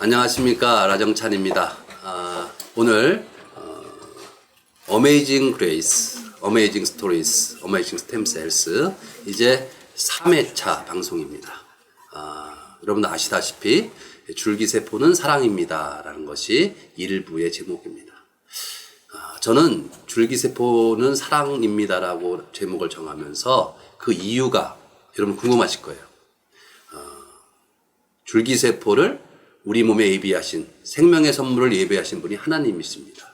안녕하십니까, 라정찬입니다. 오늘 Amazing Grace, Amazing Stories, Amazing Stem Cells 이제 3회차 방송입니다. 여러분도 아시다시피 줄기세포는 사랑입니다 라는 것이 1부의 제목입니다. 저는 줄기세포는 사랑입니다 라고 제목을 정하면서 그 이유가 여러분 궁금하실 거예요. 줄기세포를 우리 몸에 예비하신 생명의 선물을 예비하신 분이 하나님이십니다.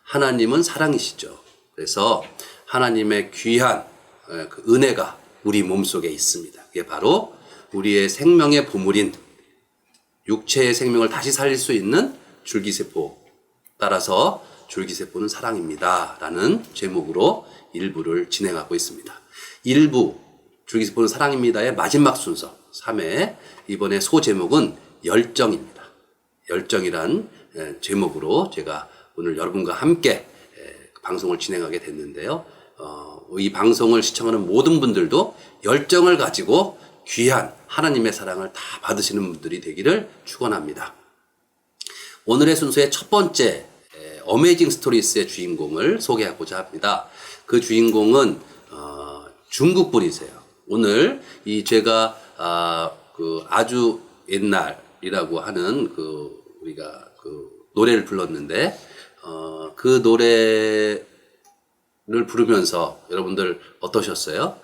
하나님은 사랑이시죠. 그래서 하나님의 귀한 그 은혜가 우리 몸속에 있습니다. 그게 바로 우리의 생명의 보물인 육체의 생명을 다시 살릴 수 있는 줄기세포. 따라서 줄기세포는 사랑입니다 라는 제목으로 1부를 진행하고 있습니다. 1부 줄기세포는 사랑입니다의 마지막 순서 3회 이번에 소제목은 열정입니다. 열정이란 제목으로 제가 오늘 여러분과 함께 방송을 진행하게 됐는데요. 이 방송을 시청하는 모든 분들도 열정을 가지고 귀한 하나님의 사랑을 다 받으시는 분들이 되기를 축원합니다. 오늘의 순서의 첫 번째 어메이징 스토리스의 주인공을 소개하고자 합니다. 그 주인공은 중국 분이세요. 오늘 이 제가 그 아주 옛날이라고 하는 그 우리가 그 노래를 불렀는데 그 노래를 부르면서 여러분들 어떠셨어요?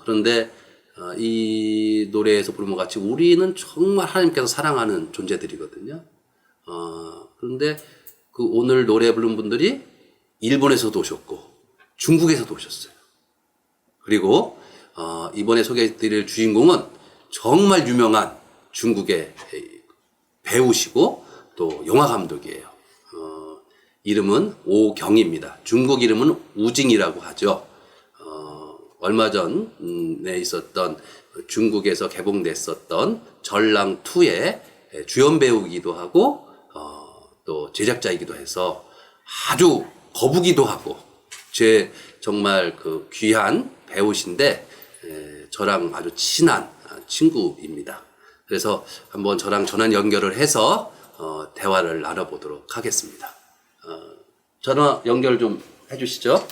그런데 이 노래에서 부르면 같이 우리는 정말 하나님께서 사랑하는 존재들이거든요. 그런데 그 오늘 노래 부른 분들이 일본에서도 오셨고 중국에서도 오셨어요. 그리고 이번에 소개해드릴 주인공은 정말 유명한 중국의 배우시고 또 영화 감독이에요. 이름은 오경입니다. 중국 이름은 우징이라고 하죠. 얼마 전에 있었던 중국에서 개봉됐었던 전랑2의 주연 배우이기도 하고 또 제작자이기도 해서 아주 거부기도 하고 제 정말 그 귀한 배우신데 저랑 아주 친한 친구입니다. 그래서 한번 저랑 전화 연결을 해서 대화를 나눠보도록 하겠습니다. 전화 연결 좀 해주시죠.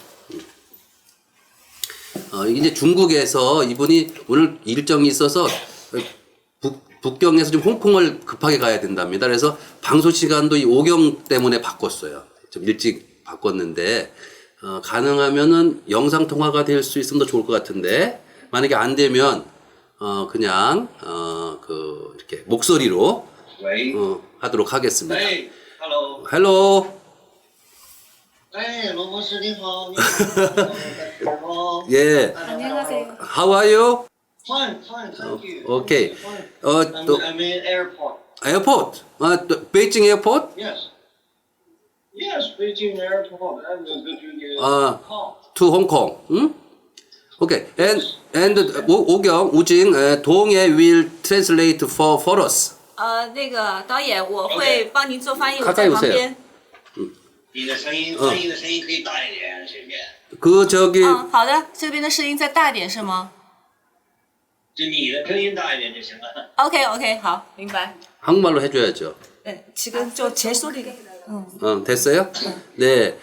이제 중국에서 이분이 오늘 일정이 있어서 북경에서 좀 홍콩을 급하게 가야 된답니다. 그래서 방송 시간도 이 오경 때문에 바꿨어요. 좀 일찍 바꿨는데 가능하면은 영상 통화가 될 수 있으면 더 좋을 것 같은데 만약에 안 되면 그냥 그 이렇게 목소리로 하도록 하겠습니다. 네, hello. Hello. 네, 로버스你好.你好. 예. 안녕하세요. How are you? Fine, fine, thank you. Okay. Fine. 또 I'm in airport. 에어포트. 또 베이징 에어포트? Yes. Yes, Beijing airport. I'm going to Hong. To Hong Kong. 응? Okay. And 오경 우징 동해 will translate for us. 那个导演，我会帮您做翻译，我 가까이 在旁 오세요. 边。你的声音可以大一点，谢谢。 그 저기 好的，这边的声音再大点是吗就你的声音大一点就行了。 ？OK OK，好，明白。 한국말로 해줘야죠. 네, 지금 저 제 소리가. 됐어요? 네.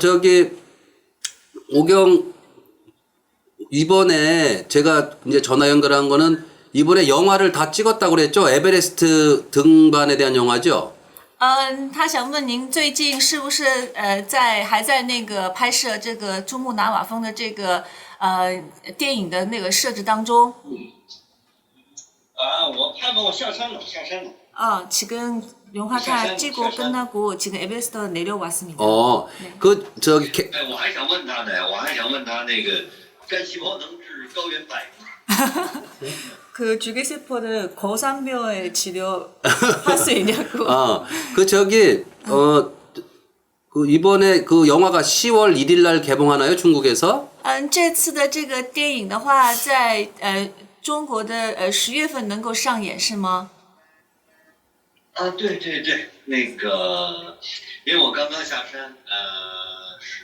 저기 오경 이번에 제가 이제 전화 연결한 거는 이번에 영화를 다 찍었다고 그랬죠? 에베레스트 등반에 대한 영화죠? 他想问您最近是不是还在那个拍摄这个珠穆朗玛峰的这个电影的那个设置当中？我看吧，我下山了。 지금 영화가 찍고 끝나고 지금 에베레스트 내려왔습니다. 그 저기 哎，我还想问他那个干细胞能治高原反应。 그 줄기세포를 고산병에 치료할 수 있냐고. 그 저기 그 이번에 그 영화가 10월 1일 날 개봉하나요? 중국에서? 这次的这个电影的话，在中国的10月份能够上演是吗？对，那个，因为我刚刚下山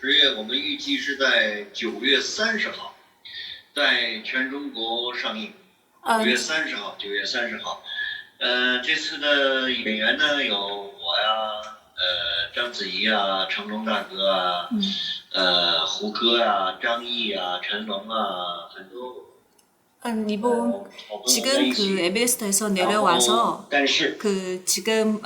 ，10月我们预计是在9月30号，在全中国上映。9月30号，9月30号。这次的演员呢有我呀，章子怡啊，成龙大哥啊，胡歌啊，张译啊，成龙啊，很多。 이번 好朋友在 지금 一 그 起。 에베레스트에서 然后 내려와서 但是 그 지금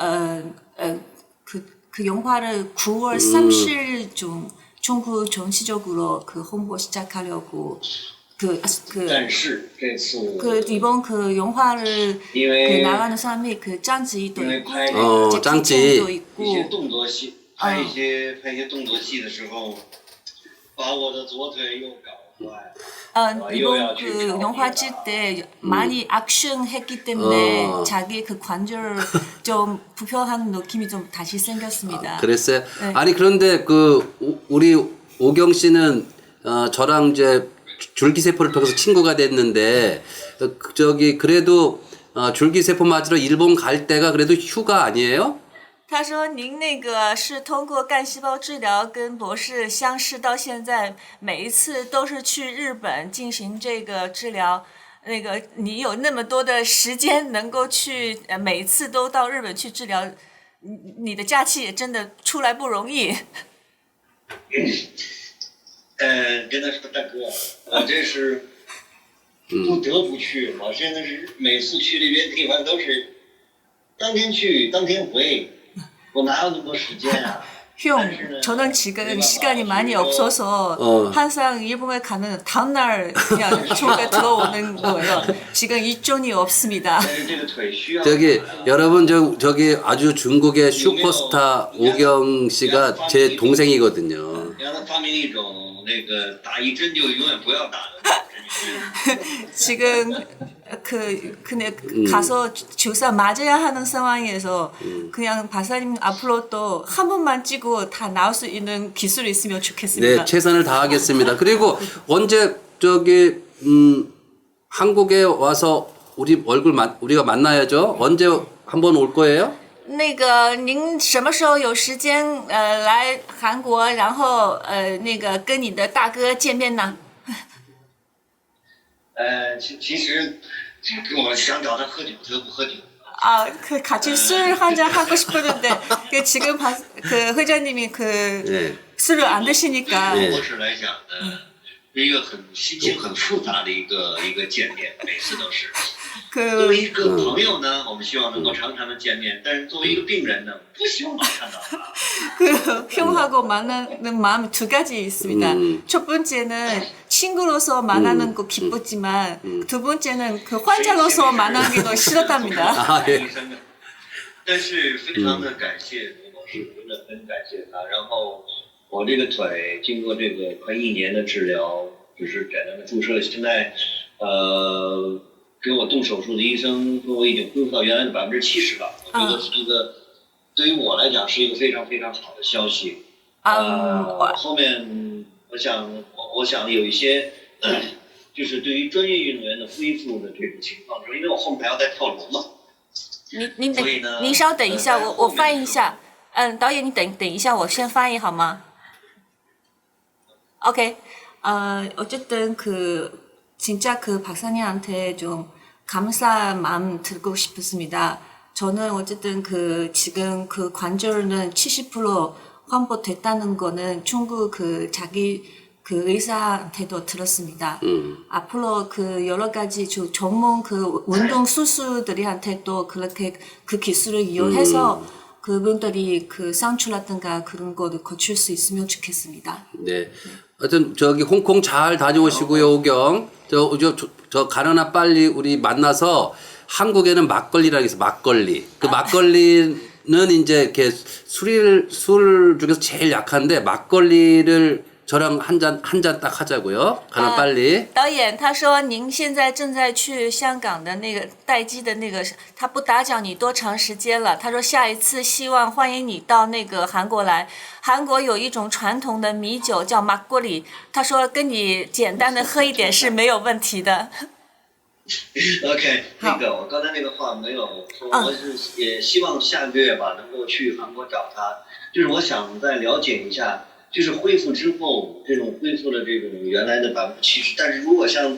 그 영화를 9월 30일 중 중국 전시적으로 그 홍보 시작하려고 그 但是这次 이번 그 영화를 因 그 为 나가는 사람이 그 짱지도 因为 있고 拍 짱지. 도 一些 있고 动作戏，拍一些动作戏的时候，把我的左腿又搞坏了。 이번 그 영화 찍을 때 많이 액션 했기 때문에 자기 그 관절 좀 불편한 느낌이 좀 다시 생겼습니다. 그랬어요? 네. 아니 그런데 우리 오경 씨는 저랑 이제 줄기세포를 통해서 친구가 됐는데 그래도 줄기세포 맞으러 일본 갈 때가 그래도 휴가 아니에요? 他说：“您那个是通过干细胞治疗跟博士相识到现在，每一次都是去日本进行这个治疗。那个你有那么多的时间能够去，每一次都到日本去治疗，你的假期也真的出来不容易。”跟他说大哥，我这是不得不去，我现在是每次去这边地方都是当天去当天回。 我哪有那么多时间啊？ 형, 저는 지금 시간이 많이 없어서 항상 일본에 가는 다음날 그냥 중국에 들어오는 거예요. 지금 일정이 없습니다. 여러분 저기 아주 중국의 슈퍼스타 오경 씨가 제 동생이거든요. 지금 근데 가서 주사 맞아야 하는 상황에서 그냥 박사님 앞으로 또 한 번만 찍고 다 나올 수 있는 기술이 있으면 좋겠습니다. 네, 최선을 다하겠습니다. 그리고 언제 한국에 와서 우리가 만나야죠. 언제 한번 올 거예요? 那个，您什么时候有时间来韩国，然后那个跟你的大哥见面呢？其实我想找他喝酒，他又不喝酒。 아, 그 같이 술 한잔 하고 싶었는데 그 지금 그 회장님이 그 술을 안 드시니까. 博士来讲呢，是一个心情很复杂的一个见面，每次都是。 作为一个朋友呢，我们希望能够常常的见面，但是作为一个病人呢，不希望老看到他。 그 형하고 만나는 마음 두 가지 있습니다. 첫 번째는 친구로서 만나는 거 기쁘지만 두 번째는 그 환자로서 만나는 게 싫었답니다. 但是非常的感谢罗博士，真的很感谢他。然后我这个腿经过这个快1年的治疗，就是简单的注射，现在给我动手术的医生说我已经恢复到原来的70%了。我觉得是一个对于我来讲是一个非常非常好的消息。后面我想有一些就是对于专业运动员的恢复的这种情况，因为我后面还要再跳楼嘛。 您稍等一下，我翻译一下。导演你等一下，我先翻译好吗 ？OK， 어쨌든 진짜 그 박사님한테 좀 감사 마음 들고 싶습니다. 저는 어쨌든 지금 그 관절은 70% 환복됐다는 거는 중국 자기 의사한테도 들었습니다. 앞으로 여러 가지 전문 운동 수술들한테도 그렇게 그 기술을 이용해서 그분들이 상추라든가 그런 거를 거칠 수 있으면 좋겠습니다. 네. 하여튼 홍콩 잘 다녀오시고요, 오경. 저 가느나 빨리 우리 만나서 한국에는 막걸리라고 해서 막걸리. 그 막걸리는 이제 이렇게 술 중에서 제일 약한데 막걸리를 저랑 한 잔 딱 하자고요. 가나 빨리. 导演他说您现在正在去香港的那个待机的那个，他不打搅你多长时间了。他说下一次希望欢迎你到那个韩国来。韩国有一种传统的米酒叫马锅里，他说跟你简单的喝一点是没有问题的。OK， 我刚才那个话没有说，我是也希望下个月吧能够去韩国找他，就是我想再了解一下。就是恢复之后，这种恢复了这种原来的70%，但是如果像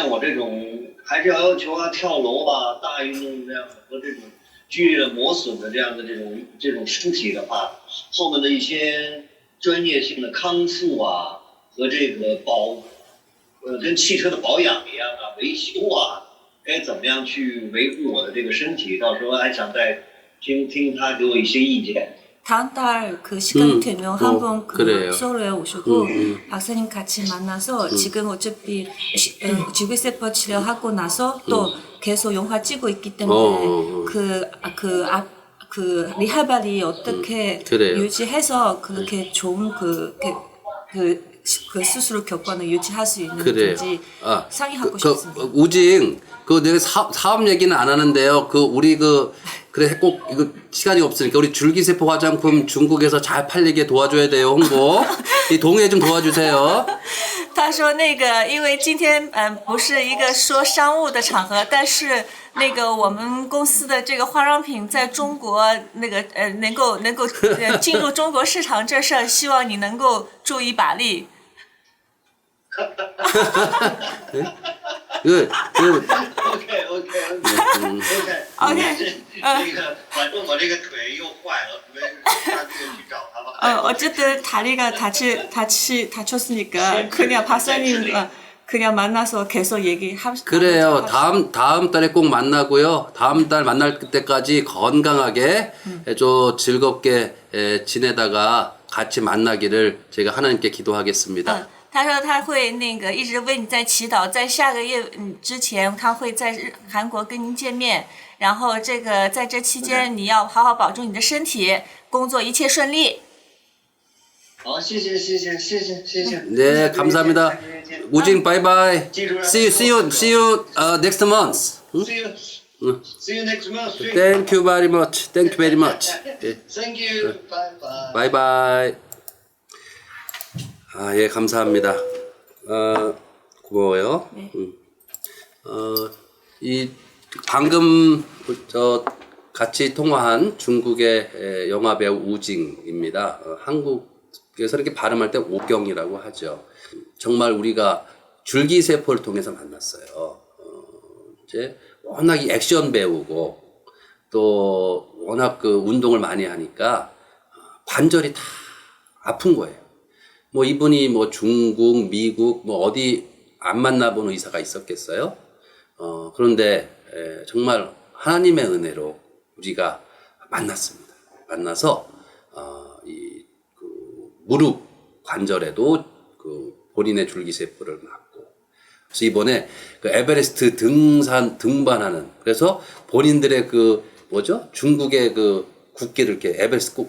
我这种还是要求跳楼啊、大运动这样的和这种剧烈的磨损的这样的这种身体的话，后面的一些专业性的康复啊和这个跟汽车的保养一样维修啊，该怎么样去维护我的这个身体？到时候还想再听他给我一些意见。 다음 달 그 시간 되면 한번 그 그래요. 서울에 오시고 박사님 같이 만나서 지금 어차피 주기세포 치료하고 나서 또 계속 영화 찍고 있기 때문에 그 리하발이 어떻게 그래요. 유지해서 그렇게 좋은 그 수술 결과는 유지할 수 있는지 상의하고 싶습니다. 우징 내가 사업 얘기는 안 하는데요. 우리 그래 꼭 이거 시간이 없으니까 우리 줄기세포 화장품 중국에서 잘 팔리게 도와줘야 돼요. 홍보. 이 동해 좀 도와주세요. 他说那个，因为今天不是一个说商务的场合，但是那个我们公司的这个化妆品在中国那个能够进入中国市场这事儿，希望你能够助一把力。 OK， OK， 反正我这个腿又坏了，没事，下次去找他吧。 어쨌든 다리가 다쳤으니까 그냥 박사님 그냥 만나서 계속 얘기합시다. 그래요. 다음 달에 꼭 만나고요. 다음 달 만날 때까지 건강하게 즐겁게 지내다가 같이 만나기를 제가 하나님께 기도하겠습니다. 他说他会那个一直为你在祈祷，在下个月之前，他会在韩国跟您见面。然后这个在这期间，你要好好保重你的身体，工作一切顺利。好，谢谢。 네, 감사합니다. 우징 바이바이. See you next month. See you next month. Thank you very much. Thank you very much. Thank you. Bye. 바이바이. 예, 감사합니다. 고마워요. 네. 이 방금 같이 통화한 중국의 영화 배우 우징입니다. 한국에서 이렇게 발음할 때 오경이라고 하죠. 정말 우리가 줄기세포를 통해서 만났어요. 이제 워낙 이 액션 배우고 또 워낙 운동을 많이 하니까 관절이 다 아픈 거예요. 이분이 중국, 미국, 어디 안 만나본 의사가 있었겠어요? 그런데 정말 하나님의 은혜로 우리가 만났습니다. 만나서 무릎 관절에도 본인의 줄기세포를 맞고, 그래서 이번에 에베레스트 등반하는, 그래서 본인들의 중국의 국기를 이렇게 에베레스트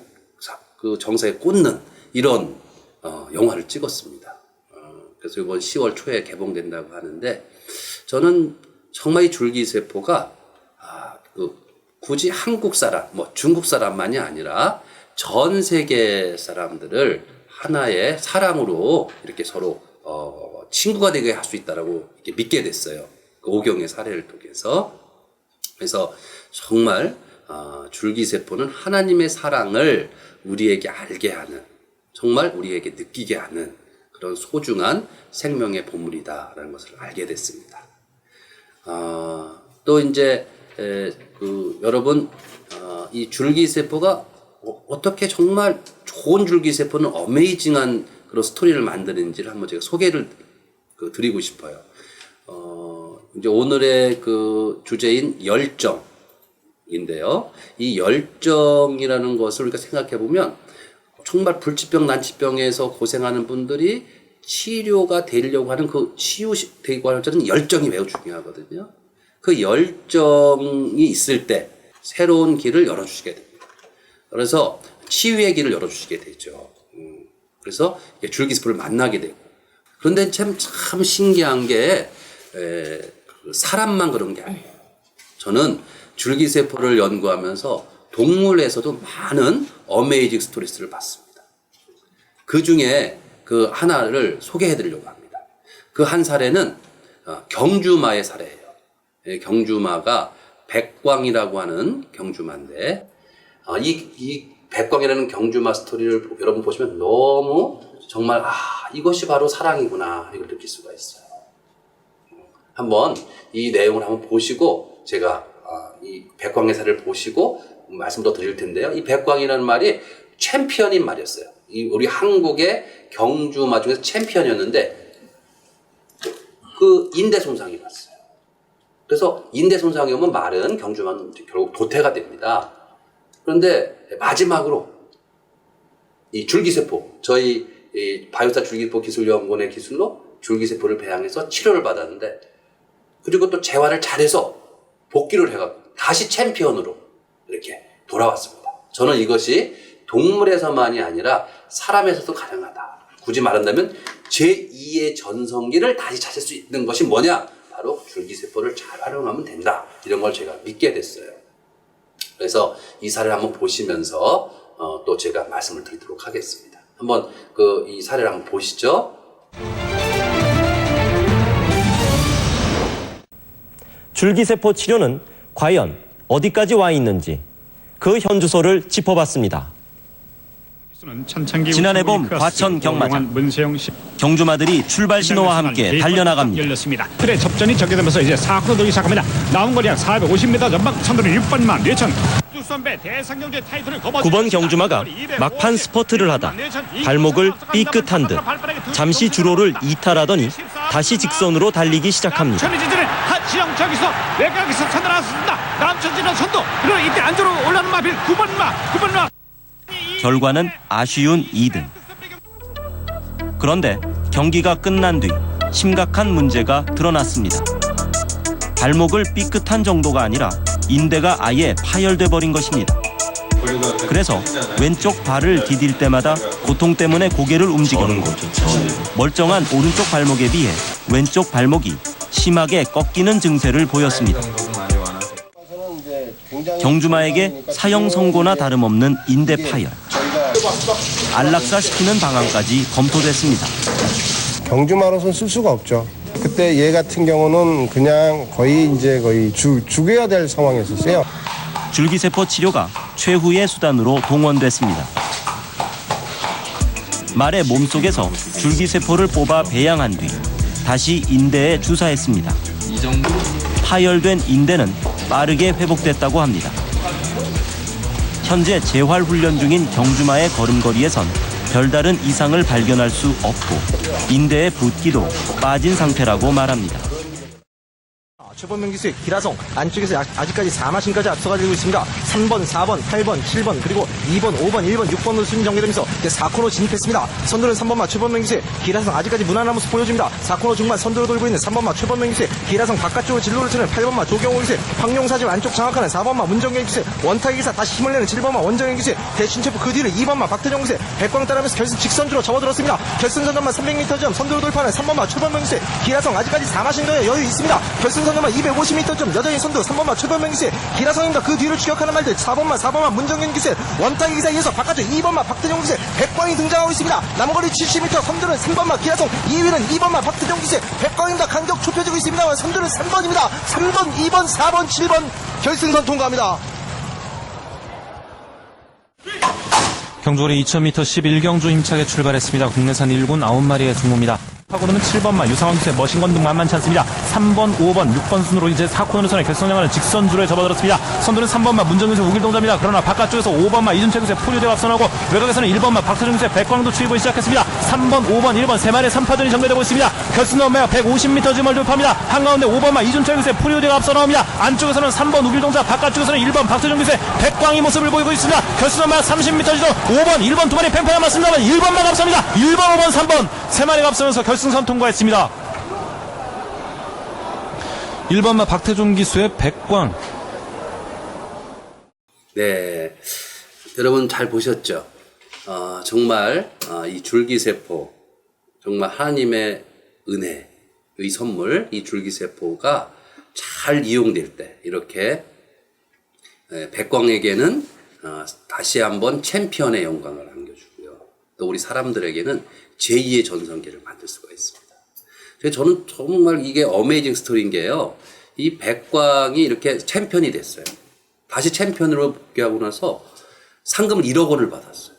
정상에 꽂는 이런 영화를 찍었습니다. 그래서 이번 10월 초에 개봉된다고 하는데, 저는 정말 이 줄기세포가 굳이 한국 사람, 중국 사람만이 아니라 전 세계 사람들을 하나의 사랑으로 이렇게 서로 친구가 되게 할 수 있다라고 이렇게 믿게 됐어요. 오경의 사례를 통해서. 그래서 정말 줄기세포는 하나님의 사랑을 우리에게 알게 하는, 정말 우리에게 느끼게 하는 그런 소중한 생명의 보물이다라는 것을 알게 됐습니다. 또 이제 여러분 이 줄기세포가 어떻게 정말 좋은 줄기세포는 어메이징한 그런 스토리를 만드는지를 한번 제가 소개를 드리고 싶어요. 이제 오늘의 주제인 열정인데요. 이 열정이라는 것을 우리가 생각해 보면 정말 불치병, 난치병에서 고생하는 분들이 치료가 되려고 하는 치유되고 하는 열정이 매우 중요하거든요. 그 열정이 있을 때 새로운 길을 열어주시게 됩니다. 그래서 치유의 길을 열어주시게 되죠. 그래서 줄기세포를 만나게 되고. 그런데 참 신기한 게 사람만 그런 게 아니에요. 저는 줄기세포를 연구하면서 동물에서도 많은 어메이징 스토리스를 봤습니다. 그 중에 하나를 소개해 드리려고 합니다. 그 한 사례는 경주마의 사례예요. 경주마가 백광이라고 하는 경주마인데, 이 백광이라는 경주마 스토리를 여러분 보시면 너무 정말 이것이 바로 사랑이구나 이걸 느낄 수가 있어요. 한번 이 내용을 한번 보시고 제가 이 백광의 사를 보시고 말씀 더 드릴 텐데요. 이 백광이라는 말이 챔피언인 말이었어요. 우리 한국의 경주마 중에서 챔피언이었는데 그 인대 손상이 났어요. 그래서 인대 손상이 오면 말은 경주마는 결국 도태가 됩니다. 그런데 마지막으로 이 줄기세포, 저희 이 바이오스타 줄기세포 기술연구원의 기술로 줄기세포를 배양해서 치료를 받았는데 그리고 또 재활을 잘해서 복귀를 해갖고 다시 챔피언으로 이렇게 돌아왔습니다. 저는 이것이 동물에서만이 아니라 사람에서도 가능하다. 굳이 말한다면 제2의 전성기를 다시 찾을 수 있는 것이 뭐냐? 바로 줄기세포를 잘 활용하면 된다. 이런 걸 제가 믿게 됐어요. 그래서 이 사례를 한번 보시면서 또 제가 말씀을 드리도록 하겠습니다. 한번 이 사례를 한번 보시죠. 줄기세포 치료는 과연 어디까지 와 있는지 그 현주소를 짚어봤습니다. 지난해 봄 과천 경마장 경주마들이 출발 신호와 함께 달려나갑니다. 열렸습니다. 그래 접전이 전개되면서 이제 4코너 돌기 시작합니다. 남은 거리 약 450m 전방 선두는 6번만 뇌천 9번 경주마가 막판 스퍼트를 하다 발목을 삐끗한 듯 잠시 주로를 이탈하더니 다시 직선으로 달리기 시작합니다. 천리진진은 하치영 저기서 외곽에서 선두 나왔습니다. 남천진은 선두. 그리고 이때 안쪽으로 올라오는 마필 9번마 결과는 아쉬운 2등. 그런데 경기가 끝난 뒤 심각한 문제가 드러났습니다. 발목을 삐끗한 정도가 아니라 인대가 아예 파열돼 버린 것입니다. 그래서 왼쪽 발을 디딜 때마다 고통 때문에 고개를 움직였고 멀쩡한 오른쪽 발목에 비해 왼쪽 발목이 심하게 꺾이는 증세를 보였습니다. 경주마에게 사형 선고나 다름없는 인대 파열, 안락사시키는 방안까지 검토됐습니다. 경주마로선 쓸 수가 없죠. 그때 얘 같은 경우는 그냥 거의 죽여야 될 상황이었어요. 줄기세포 치료가 최후의 수단으로 동원됐습니다. 말의 몸속에서 줄기세포를 뽑아 배양한 뒤 다시 인대에 주사했습니다. 파열된 인대는 빠르게 회복됐다고 합니다. 현재 재활 훈련 중인 경주마의 걸음걸이에선 별다른 이상을 발견할 수 없고 인대의 붓기도 빠진 상태라고 말합니다. 최범명 기수의 기라성 안쪽에서 아직까지 4마신까지 앞서가지고 있습니다. 3번, 4번, 8번, 7번 그리고 2번, 5번, 1번, 6번으로 순위 정리되면서 이제 4코너 진입했습니다. 선두는 3번마 최범명 기수의 기라성 아직까지 무난한 모습 보여줍니다. 4코너 중반 선두로 돌고 있는 3번마 최범명 기수의 기라성 바깥쪽으로 진로를 치는 8번마 조경호 기수의 황룡사집 안쪽 장악하는 4번마 문정현 기수의 원타기 기사 다시 힘을 내는 7번마 원정현 기수의 대신체포 그 뒤를 2번마 박태정 기수의 백광 따라면서 결승 직선주로 접어들었습니다. 결승선전만 300m 점 선두로 돌파하는 3번마 최범명 기수의 기라성 아직까지 4마신도에 여유 있습니다. 결승선전만 250m쯤 여전히 선두 3번마 최범명 기세 기라성입니다. 그 뒤를 추격하는 말들 4번마 문정현 기세 원타기 기사에 이어서 바깥쪽 2번마 박태정 기세 백광이 등장하고 있습니다. 남거리 70m 선두는 3번마 기라성 2위는 2번마 박태정 기세 백광입니다. 간격 좁혀지고 있습니다. 선두는 3번입니다. 3번, 2번, 4번, 7번 결승선 통과합니다. 경주거리 2000m 11경주 힘차게 출발했습니다. 국내산 1군 9마리의 승모입니다. 파고드는 7번마 유상원 기수의 머신건 등 만만치 않습니다. 3번, 5번, 6번 순으로 이제 4코너를 선에 결승장하는 직선주로에 접어들었습니다. 선두는 3번마 문정윤 기수의 우길동자입니다. 그러나 바깥쪽에서 5번마 이준채 기수의 포류대가 앞서나고 외곽에서는 1번마 박서준 기수의 백광도 추입을 시작했습니다. 3번, 5번, 1번 세 마리의 3파전이 전개되고 있습니다. 결승전매가 150m 지점을 돌파합니다. 한가운데 5번마 이준채 기수의 포류대가 앞서 나옵니다. 안쪽에서는 3번 우길동자, 바깥쪽에서는 1번 박서준 기수의 백광이 모습을 보이고 있습니다. 결승전매가 30m 지점 5번, 1번 두 마리 팽팽한 맞습니다만 1번만 앞섭니다. 1번, 5번, 3번 세 마리가 앞서면서 결승선 통과했습니다. 1번마 박태종 기수의 백광. 네, 여러분 잘 보셨죠? 정말 이 줄기세포 정말 하나님의 은혜의 선물 이 줄기세포가 잘 이용될 때 이렇게 백광에게는 다시 한번 챔피언의 영광을 안겨주고요. 또 우리 사람들에게는 제2의 전성기를 만들 수가 있습니다. 그래서 저는 정말 이게 어메이징 스토리인 게요. 이 백광이 이렇게 챔피언이 됐어요. 다시 챔피언으로 복귀하고 나서 상금을 1억 원을 받았어요.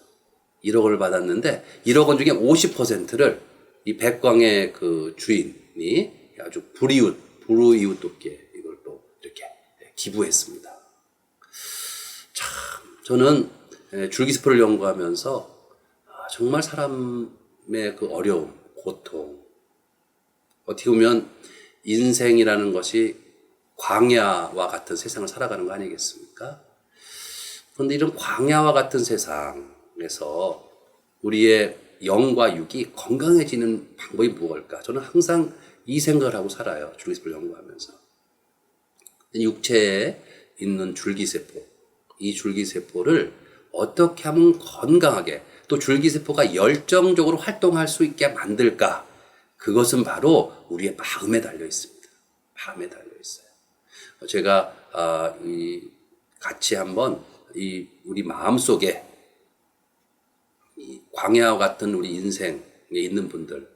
1억 원을 받았는데 1억 원 중에 50%를 이 백광의 그 주인이 아주 불우이웃돕게 이걸 또 이렇게 기부했습니다. 참 저는 줄기세포를 연구하면서 정말 사람의 그 어려움, 고통, 어떻게 보면 인생이라는 것이 광야와 같은 세상을 살아가는 거 아니겠습니까? 그런데 이런 광야와 같은 세상에서 우리의 영과 육이 건강해지는 방법이 무엇일까? 저는 항상 이 생각을 하고 살아요. 줄기세포를 연구하면서. 육체에 있는 줄기세포, 이 줄기세포를 어떻게 하면 건강하게 또 줄기세포가 열정적으로 활동할 수 있게 만들까? 그것은 바로 우리의 마음에 달려 있습니다. 마음에 달려 있어요. 제가 같이 한번 우리 마음 속에 이 광야와 같은 우리 인생에 있는 분들,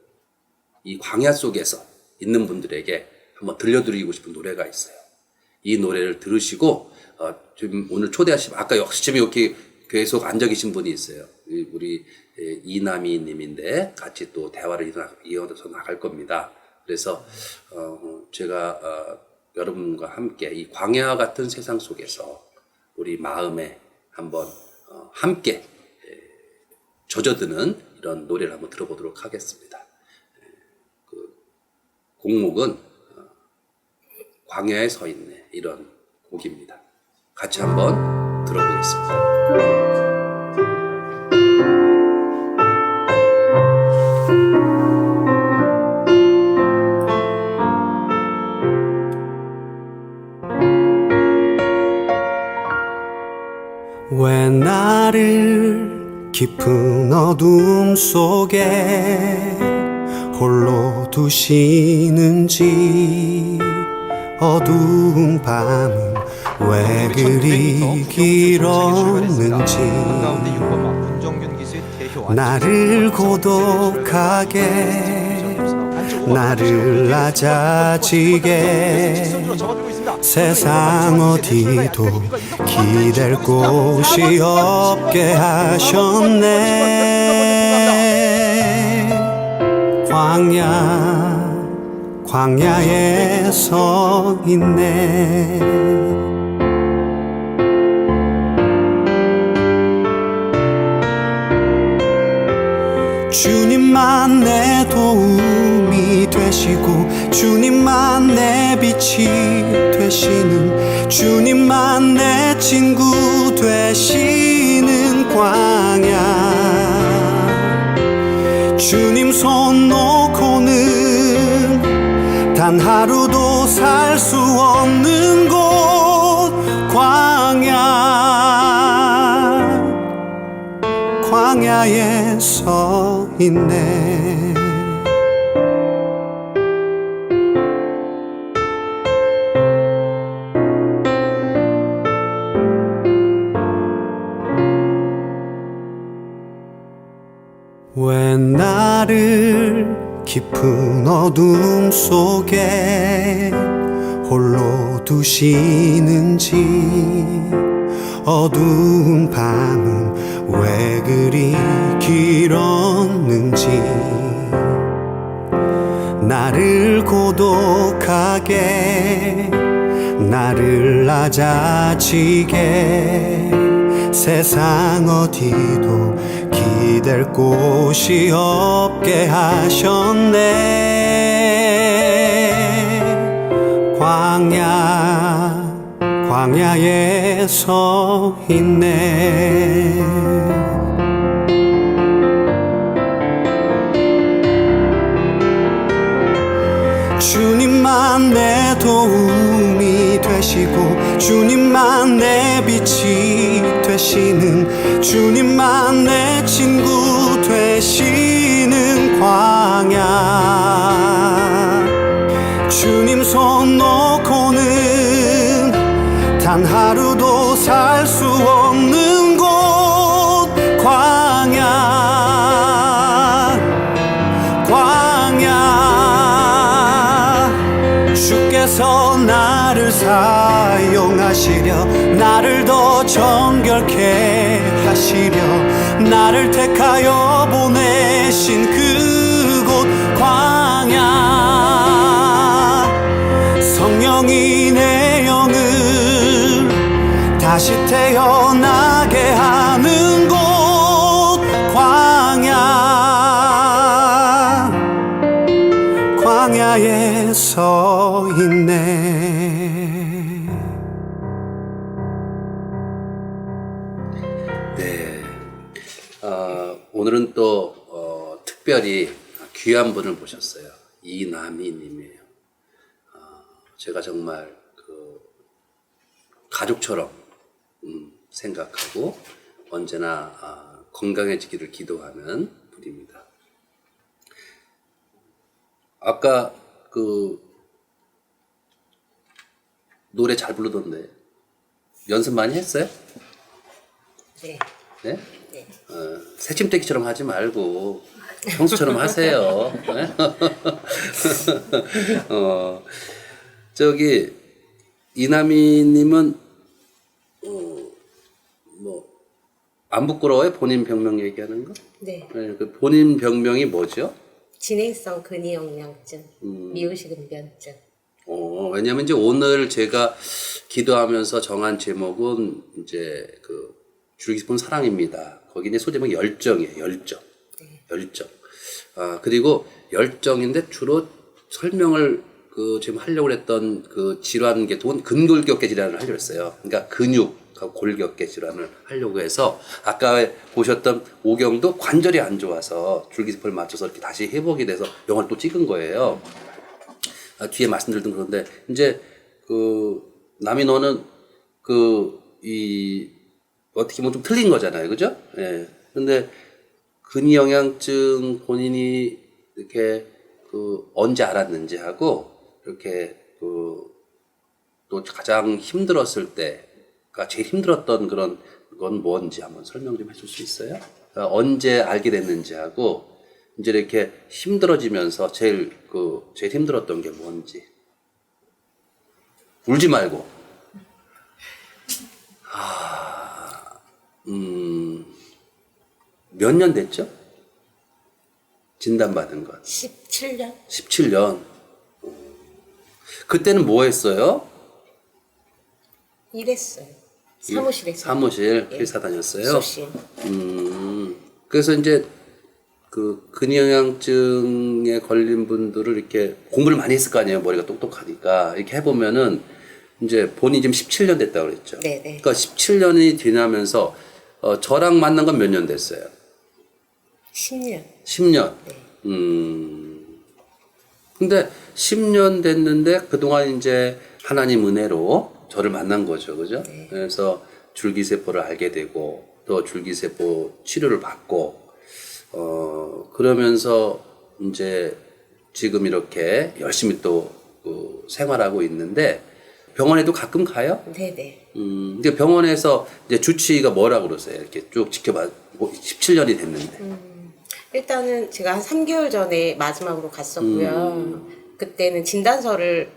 이 광야 속에서 있는 분들에게 한번 들려드리고 싶은 노래가 있어요. 이 노래를 들으시고 지금 오늘 초대하신 아까 역시 여기 계속 앉아 계신 분이 있어요. 우리 이남희 님인데 같이 또 대화를 이어서 나갈 겁니다. 그래서 제가 여러분과 함께 이 광야와 같은 세상 속에서 우리 마음에 한번 함께 젖어드는 이런 노래를 한번 들어보도록 하겠습니다. 그 곡목은 광야에 서 있네 이런 곡입니다. 같이 한번 들어보겠습니다. 왜 나를 깊은 어둠 속에 홀로 두시는지 어두운 밤은 왜 그리 길었는지 나를 고독하게 나를 낮아지게 세상 어디도 기댈 곳이 없게 하셨네. 광야에 서 있네. 주님만 내 도움이 되시고 주님만 내 빛이 되시는 주님만 내 친구 되시는 광야 주님 손 놓고는 단 하루도 살 수 없는 곳 광야에 서 있네. 왜 나를 깊은 어둠 속에 홀로 두시는지 어두운 밤은 왜 그리 길었는지 나를 고독하게 나를 낮아지게 세상 어디도 기댈 곳이 없게 하셨네. 광야에 서 있네. 주님만 내 도움이 되시고 주님만 내 빛이 되시는 주님만 내 친구 되시는 광야 주님 손 놓고는 단 하루도 살 수 없는 곳 광야 주께서 주께서 나를 사용하시려 나를 더 정결케 하시려 나를 택하여 보내신 그곳 광야 성령이 내 영을 다시 태어나게 하는 곳 광야에 서 있네. 네. 오늘은 또 특별히 귀한 분을 모셨어요. 이남희님이에요. 제가 정말 그 가족처럼 생각하고 언제나 건강해지기를 기도하는 분입니다. 아까 그 노래 잘 부르던데 연습 많이 했어요? 네. 네? 네. 새침대기처럼 하지 말고 평소처럼 하세요. 네? 저기 이남희님은 뭐 안 부끄러워요? 본인 병명 얘기하는 거? 네. 네, 그 본인 병명이 뭐죠? 진행성 근위영양증, 미오시근변증. 왜냐면 이제 오늘 제가 기도하면서 정한 제목은 이제 그 줄기세포는 사랑입니다. 거기 이제 소제목이 열정이에요. 열정. 네. 열정. 그리고 열정인데 주로 설명을 지금 하려고 했던 그 질환 계통은 근골격계 질환을 하려고 했어요. 그러니까 근육하고 골격계 질환을 하려고 해서 아까 보셨던 오경도 관절이 안 좋아서 줄기세포를 맞춰서 이렇게 다시 회복이 돼서 영화를 또 찍은 거예요. 뒤에 말씀드렸던 그런데 이제 남이 너는 어떻게 보면 좀 틀린 거잖아요. 그죠? 예. 근데 근위영양증 본인이 이렇게 언제 알았는지 하고 이렇게 또 가장 힘들었을 때가 제일 힘들었던 그런 건 뭔지 한번 설명 좀 해줄 수 있어요? 그러니까 언제 알게 됐는지 하고 이제 이렇게 힘들어지면서 제일 힘들었던 게 뭔지. 울지 말고. 몇 년 됐죠? 진단받은 건? 17년? 17년. 그때는 뭐 했어요? 일했어요. 사무실에서. 사무실, 예. 회사 다녔어요? 소신. 그래서 이제 근위영양증에 걸린 분들을 이렇게 공부를 많이 했을 거 아니에요. 머리가 똑똑하니까. 이렇게 해보면은 이제 본인이 지금 17년 됐다고 그랬죠. 네네. 그러니까 17년이 지나면서 저랑 만난 건 몇 년 됐어요? 10년. 10년. 네. 근데 10년 됐는데 그동안 이제 하나님 은혜로 저를 만난 거죠. 그죠? 네. 그래서 줄기세포를 알게 되고 또 줄기세포 치료를 받고 그러면서 이제 지금 이렇게 열심히 또 생활하고 있는데 병원에도 가끔 가요? 네네. 근데 병원에서 이제 주치의가 뭐라고 그러세요? 이렇게 쭉 지켜봐. 17년이 됐는데. 일단은 제가 한 3개월 전에 마지막으로 갔었고요. 그때는 진단서를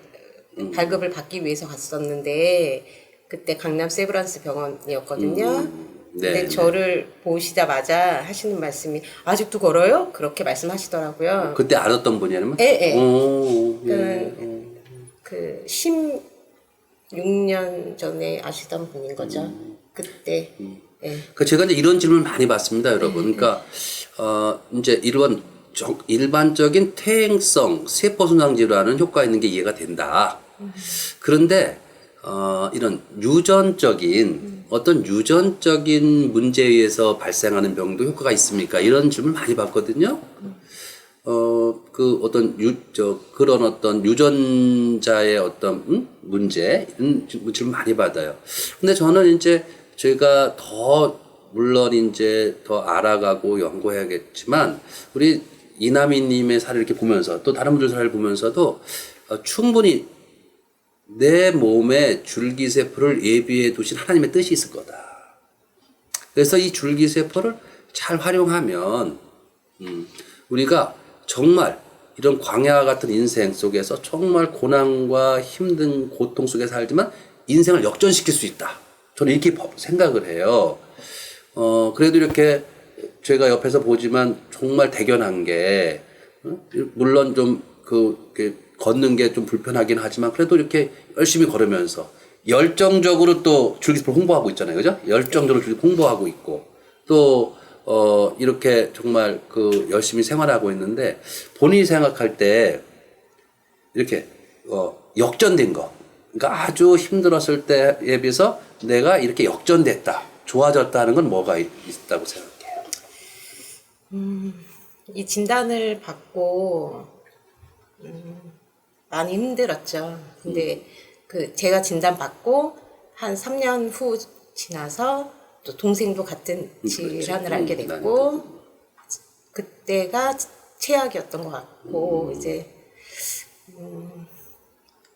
발급을 받기 위해서 갔었는데 그때 강남 세브란스 병원이었거든요. 근데 네, 저를 보시자마자 하시는 말씀이 아직도 걸어요? 그렇게 말씀하시더라고요. 그때 알았던 분이라면? 예. 오, 예. 그 16년 전에 아시던 분인 거죠. 그때. 예. 제가 이제 이런 질문을 많이 받습니다, 여러분. 그러니까 이제 일반적인 퇴행성 세포 손상 질환은 효과 있는 게 이해가 된다. 그런데 이런 어떤 유전적인 문제에 의해서 발생하는 병도 효과가 있습니까? 이런 질문 많이 받거든요. 그런 어떤 유전자의 어떤 문제 이런 질문 많이 받아요. 근데 저는 이제 제가 물론 이제 더 알아가고 연구해야겠지만 우리 이남희님의 사례를 이렇게 보면서 또 다른 분들 사례를 보면서도 충분히 내 몸에 줄기세포를 예비해 두신 하나님의 뜻이 있을 거다. 그래서 이 줄기세포를 잘 활용하면 우리가 정말 이런 광야 같은 인생 속에서 정말 고난과 힘든 고통 속에 살지만 인생을 역전시킬 수 있다. 저는 이렇게 생각을 해요. 그래도 이렇게 제가 옆에서 보지만 정말 대견한 게, 물론 좀 걷는 게 좀 불편하긴 하지만 그래도 이렇게 열심히 걸으면서 열정적으로 또 줄기세포를 홍보하고 있잖아요. 그죠? 열정적으로 홍보하고 있고 또 이렇게 정말 열심히 생활하고 있는데 본인이 생각할 때 이렇게 역전된 거, 그러니까 아주 힘들었을 때에 비해서 내가 이렇게 역전됐다, 좋아졌다는 건 뭐가 있다고 생각해요? 이 진단을 받고 많이 힘들었죠. 근데 제가 진단 받고 한 3년 후 지나서 또 동생도 같은 질환을 알게 됐고 그때가 최악이었던 것 같고 이제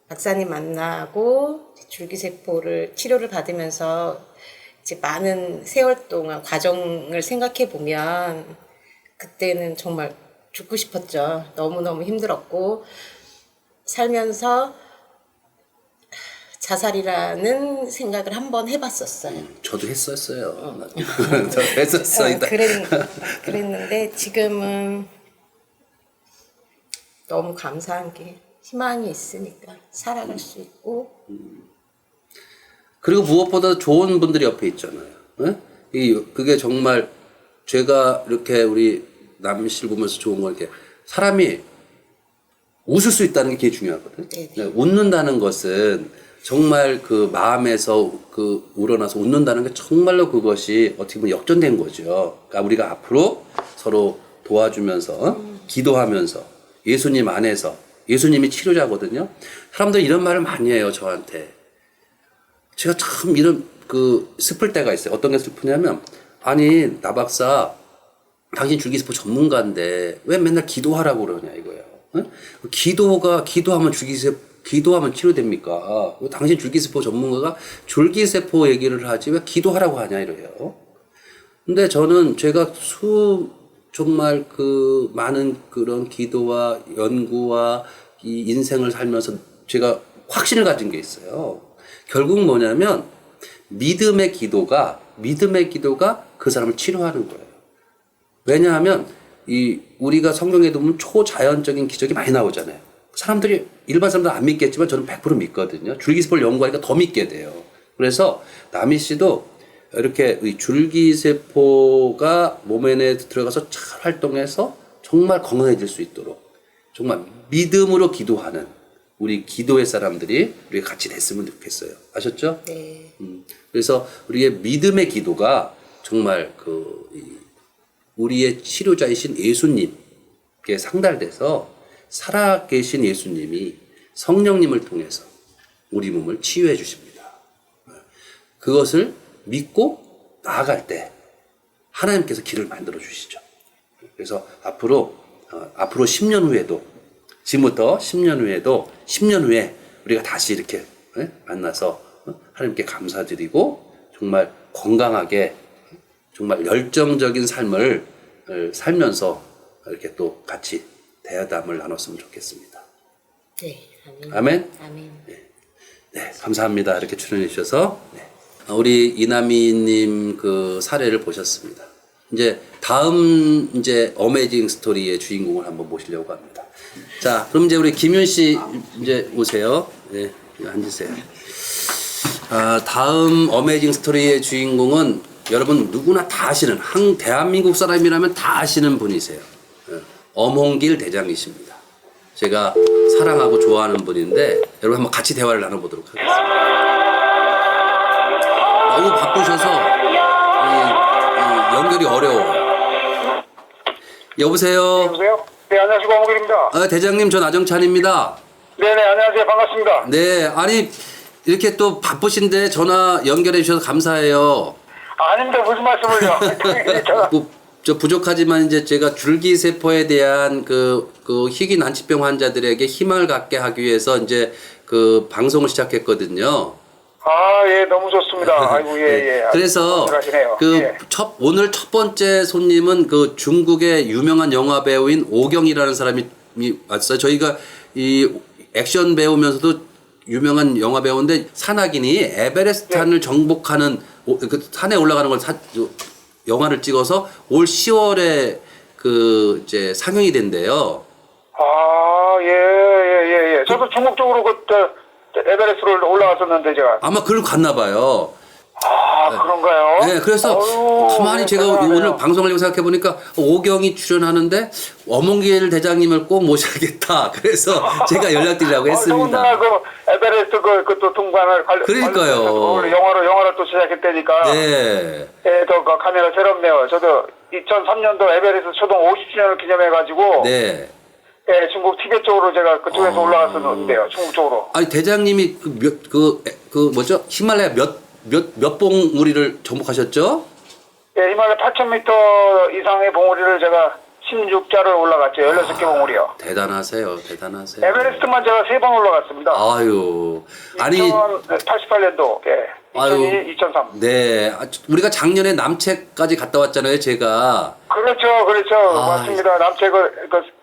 박사님 만나고 줄기세포를 치료를 받으면서 이제 많은 세월 동안 과정을 생각해 보면 그때는 정말 죽고 싶었죠. 너무너무 힘들었고 살면서 자살이라는 생각을 한번 해봤었어요. 저도 했었어요. 저도 했었어요. 그랬는데 지금은 너무 감사한 게 희망이 있으니까 살아갈 수 있고. 그리고 무엇보다 좋은 분들이 옆에 있잖아요. 그게 정말 제가 이렇게 우리 남희 씨를 보면서 좋은 건 이렇게 사람이 웃을 수 있다는 게 되게 중요하거든. 웃는다는 것은 정말 마음에서 우러나서 웃는다는 게 정말로 그것이 어떻게 보면 역전된 거죠. 그러니까 우리가 앞으로 서로 도와주면서 기도하면서 예수님 안에서, 예수님이 치료자거든요. 사람들이 이런 말을 많이 해요, 저한테. 제가 참 슬플 때가 있어요. 어떤 게 슬프냐면, 아니, 나 박사, 당신 줄기세포 전문가인데 왜 맨날 기도하라고 그러냐 이거예요. 응? 기도하면 기도하면 치료됩니까? 왜 당신 줄기세포 전문가가 줄기세포 얘기를 하지 왜 기도하라고 하냐 이래요. 근데 저는 제가 정말 많은 그런 기도와 연구와 이 인생을 살면서 제가 확신을 가진 게 있어요. 결국 뭐냐면 믿음의 기도가 그 사람을 치료하는 거예요. 왜냐하면 우리가 성경에 보면 초자연적인 기적이 많이 나오잖아요. 사람들이 일반 사람들은 안 믿겠지만 저는 100% 믿거든요. 줄기세포를 연구하니까 더 믿게 돼요. 그래서 남희 씨도 이렇게 줄기세포가 몸에 들어가서 잘 활동해서 정말 건강해질 수 있도록 정말 믿음으로 기도하는 우리 기도의 사람들이 우리가 같이 됐으면 좋겠어요. 아셨죠? 네. 그래서 우리의 믿음의 기도가 정말 우리의 치료자이신 예수님께 상달돼서 살아계신 예수님이 성령님을 통해서 우리 몸을 치유해 주십니다. 그것을 믿고 나아갈 때 하나님께서 길을 만들어 주시죠. 그래서 앞으로 10년 후에도, 지금부터 10년 후에도 10년 후에 우리가 다시 이렇게 만나서 하나님께 감사드리고 정말 건강하게 정말 열정적인 삶을 살면서 이렇게 또 같이 대화담을 나눴으면 좋겠습니다. 네. 아멘. 아멘. 네, 감사합니다. 이렇게 출연해 주셔서. 네. 우리 이남희님 사례를 보셨습니다. 다음 어메이징 스토리의 주인공을 한번 모시려고 합니다. 자, 그럼 우리 김윤 씨 오세요. 네, 앉으세요. 다음 어메이징 스토리의 주인공은 여러분 누구나 다 아시는, 대한민국 사람이라면 다 아시는 분이세요. 엄홍길 대장이십니다. 제가 사랑하고 좋아하는 분인데 여러분 한번 같이 대화를 나눠보도록 하겠습니다. 너무 바쁘셔서 연결이 어려워요. 여보세요? 여보세요? 네, 안녕하세요. 엄홍길입니다. 대장님, 전 아정찬입니다. 네네, 안녕하세요. 반갑습니다. 네, 아니 이렇게 또 바쁘신데 전화 연결해 주셔서 감사해요. 아닙니다. 무슨 말씀을요? 저 부족하지만 제가 줄기세포에 대한 희귀 난치병 환자들에게 희망을 갖게 하기 위해서 방송을 시작했거든요. 아, 예, 너무 좋습니다. 아이고, 예. 그래서 오늘 첫 번째 손님은 중국의 유명한 영화 배우인 오경이라는 사람이 왔어요. 저희가 이 액션 배우면서도 유명한 영화 배우인데 산악인이 에베레스트 산을 정복하는 그 산에 올라가는 걸 영화를 찍어서 올 10월에 그 이제 상영이 된대요. 아, 예. 저도 중국 쪽으로 그때 에베레스트를 올라갔었는데 제가. 아마 그걸 갔나 봐요. 아, 그런가요? 네, 그래서 가만히 제가 오늘 방송하려고 생각해 보니까 오경이 출연하는데 어몽길 대장님을 꼭 모셔야겠다. 그래서 제가 연락드리려고 했습니다. 더군다나 그 에베레스트 또 등반을 그러니까요. 영화를 또 시작했다니까. 네. 예, 또 그 카메라 새롭네요. 저도 2003년도 에베레스트 초동 50주년을 기념해가지고. 네. 예, 중국 티벳 쪽으로 제가 그쪽에서 올라갔었는데요. 중국 쪽으로. 아니 대장님이 그 뭐죠? 히말라야 몇 봉우리를 정복하셨죠? 예, 히말라야 8,000m 이상의 봉우리를 제가 16자를 올라갔죠. 16개 봉우리요. 대단하세요. 에베레스트만 제가 3번 올라갔습니다. 아유. 아니 2088년도, 예. 2002, 2003. 네. 우리가 작년에 남책까지 갔다 왔잖아요, 제가. 그렇죠. 맞습니다. 남체 그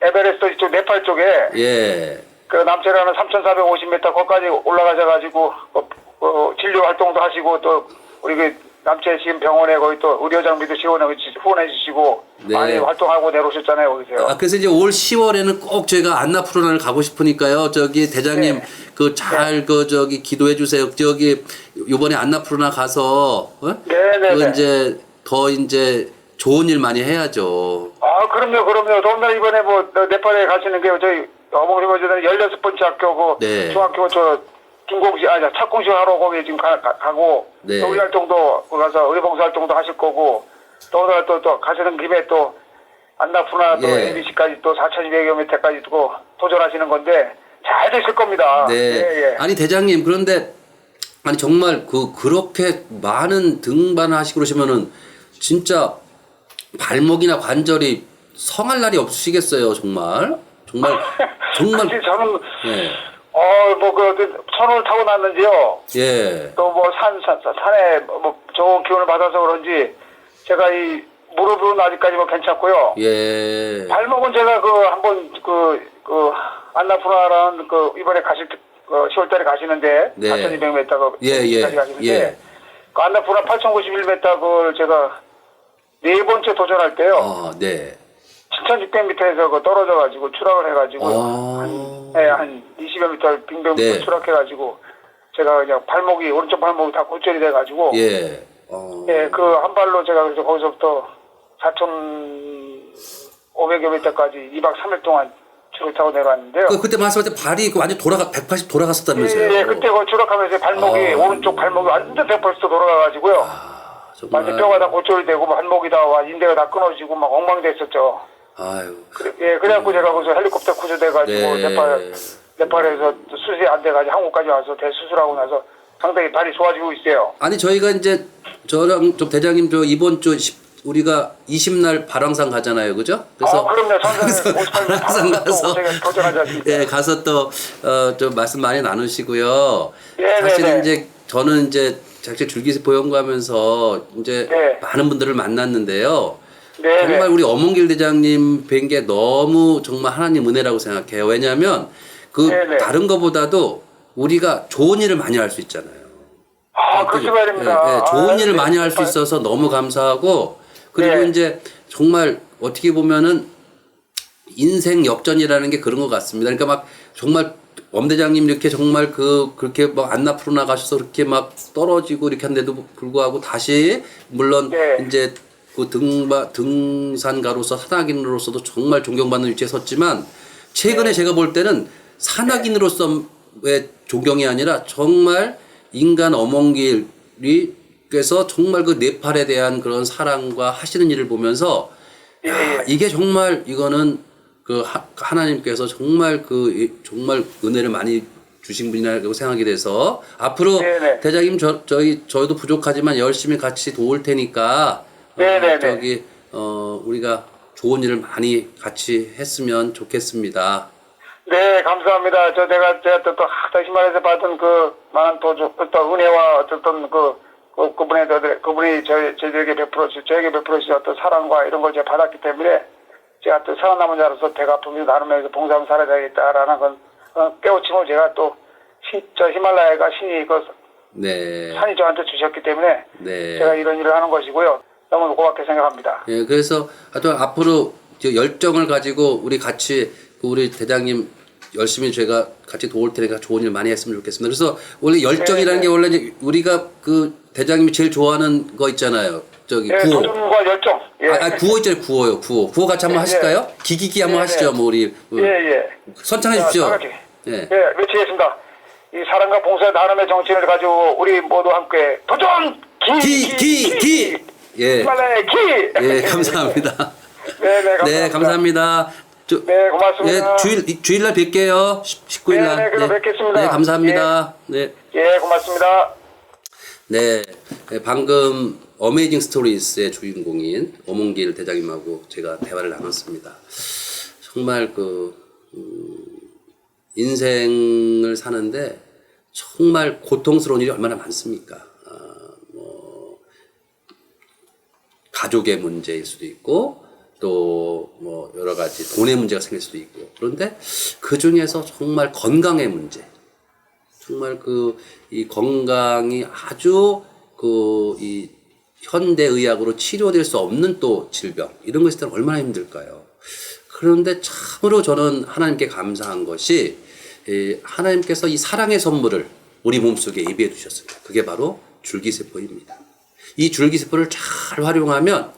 에베레스트 이쪽 네팔 쪽에. 예. 그 남체라는 3,450m 거기까지 올라가셔가지고, 진료 활동도 하시고, 또, 우리 그 남체 지금 병원에 거기 또 의료 장비도 후원해 주시고, 네. 많이 활동하고 내려오셨잖아요, 거기서요. 그래서 이제 올 10월에는 꼭 제가 안나푸르나를 가고 싶으니까요. 저기 대장님 저기 기도해 주세요. 저기 요번에 안나푸르나 가서 이제 더 이제 좋은 일 많이 해야죠. 아, 그럼요. 더군다나 이번에 네팔에 가시는 게 저희 어머니가 16번째 학교 중학교 착공식 하러 거기 지금 가고 의료 활동도 가서 의료봉사 활동도 하실 거고 더군다나 또 가시는 김에 또 안나푸르나 또 MBC까지 또 4,200여 m까지 또 도전하시는 건데 잘 되실 겁니다. 네. 아니 대장님 그런데 아니 정말 그렇게 많은 등반을 하시고 그러시면은 진짜 발목이나 관절이 성할 날이 없으시겠어요, 정말. 사실 저는 천을 타고 났는지요. 예. 또 산에 좋은 기운을 받아서 그런지 제가 이 무릎은 아직까지 괜찮고요. 예. 발목은 제가 한번 안나푸르나라는 이번에 가실 10월달에 가시는데 4,200m 까지 가시는데 그 안나푸르나 8,091m 그걸 제가 4번째 도전할 때요. 네. 7,600m에서 떨어져가지고 추락을 해가지고 한 20여 미터 빙병 추락해가지고 제가 그냥 오른쪽 발목이 다 골절이 돼가지고 그 한 발로 제가 그래서 거기서부터 4,500여 미터까지 2박 3일 동안 추를 타고 내려왔는데요. 그때 말씀할 때 발이 완전 180 돌아갔었다면서요? 예, 그때 추락하면서 발목이 오른쪽 발목이 완전 180도 돌아가가지고요. 완전 뼈가 다 골절이 되고 발목이 다 인대가 다 끊어지고 막 엉망됐었죠. 아유. 그래갖고 제가 거기서 헬리콥터 구조돼가지고 네팔에서 수술이 안 돼가지고 한국까지 와서 대수술하고 나서 상당히 발이 좋아지고 있어요. 아니 저희가 이제 저랑 좀 대장님 이번 주 우리가 20날 발왕산 가잖아요, 그죠? 그래서 그럼요. 발왕산 가서 가서 또 좀 말씀 많이 나누시고요. 사실은 이제 저는 이제 작제 줄기세포 연구하면서 이제 많은 분들을 만났는데요. 정말 우리 어몽길 대장님 뵌 게 너무 정말 하나님 은혜라고 생각해요. 왜냐하면 다른 것보다도 우리가 좋은 일을 많이 할 수 있잖아요. 그렇지 말입니다. 좋은 일을 많이 할 수 있어서 너무 감사하고 그리고 이제 정말 어떻게 보면은 인생 역전이라는 게 그런 것 같습니다. 그러니까 막 정말 엄 대장님 이렇게 정말 그렇게 막 안나푸르나 가셔서 그렇게 막 떨어지고 이렇게 한데도 불구하고 다시 물론 이제 그 등산가로서 산악인으로서도 정말 존경받는 위치에 섰지만 최근에 제가 볼 때는 산악인으로서의 존경이 아니라 정말 인간 어몽길이께서 정말 그 네팔에 대한 그런 사랑과 하시는 일을 보면서 이게 정말 이거는 하나님께서 정말 정말 은혜를 많이 주신 분이라고 생각이 돼서 앞으로 대장님 저희도 부족하지만 열심히 같이 도울 테니까 우리가 좋은 일을 많이 같이 했으면 좋겠습니다. 네, 감사합니다. 제가 또 다시 말해서 받은 많은 또 은혜와 어떤 그분이 저에게 베풀어 주신 어떤 사랑과 이런 걸 제가 받았기 때문에 제가 또 살아남은 자로서 배가 아픔이 나누면서 봉사하며 살아야 되겠다라는 건 깨우침을 제가 또 저 히말라야가 신이 네. 산이 저한테 주셨기 때문에 네. 제가 이런 일을 하는 것이고요. 너무 고맙게 생각합니다. 예, 그래서 하여튼 앞으로 저 열정을 가지고 우리 같이 우리 대장님 열심히 제가 같이 도울 테니까 좋은 일 많이 했으면 좋겠습니다. 그래서 원래 열정이라는 게 원래 이제 우리가 그 대장님이 제일 좋아하는 거 있잖아요. 저기 예, 구호. 도전과 열정. 예. 구호 있잖아요. 구호요. 구호. 구호 같이 한번 하실까요? 기기기 한번 하시죠. 뭐 우리 예. 선창해 주십시오. 예, 외치겠습니다. 이 사랑과 봉사의 나눔의 정신을 가지고 우리 모두 함께 도전! 기! 예. 히말라야의 기! 예, 감사합니다. 네, 감사합니다. 네, 감사합니다. 네, 고맙습니다. 예, 주일날 뵐게요. 19일날. 네, 그럼 뵙겠습니다. 네, 감사합니다. 네. 예, 고맙습니다. 네, 방금 어메이징 스토리스의 주인공인 오몽길 대장님하고 제가 대화를 나눴습니다. 정말 인생을 사는데 정말 고통스러운 일이 얼마나 많습니까? 가족의 문제일 수도 있고 또 뭐 여러 가지 돈의 문제가 생길 수도 있고 그런데 그 중에서 정말 건강의 문제, 정말 이 건강이 아주 이 현대의학으로 치료될 수 없는 또 질병 이런 거 있을 때는 얼마나 힘들까요? 그런데 참으로 저는 하나님께 감사한 것이 하나님께서 이 사랑의 선물을 우리 몸속에 예비해 두셨습니다. 그게 바로 줄기세포입니다. 이 줄기세포를 잘 활용하면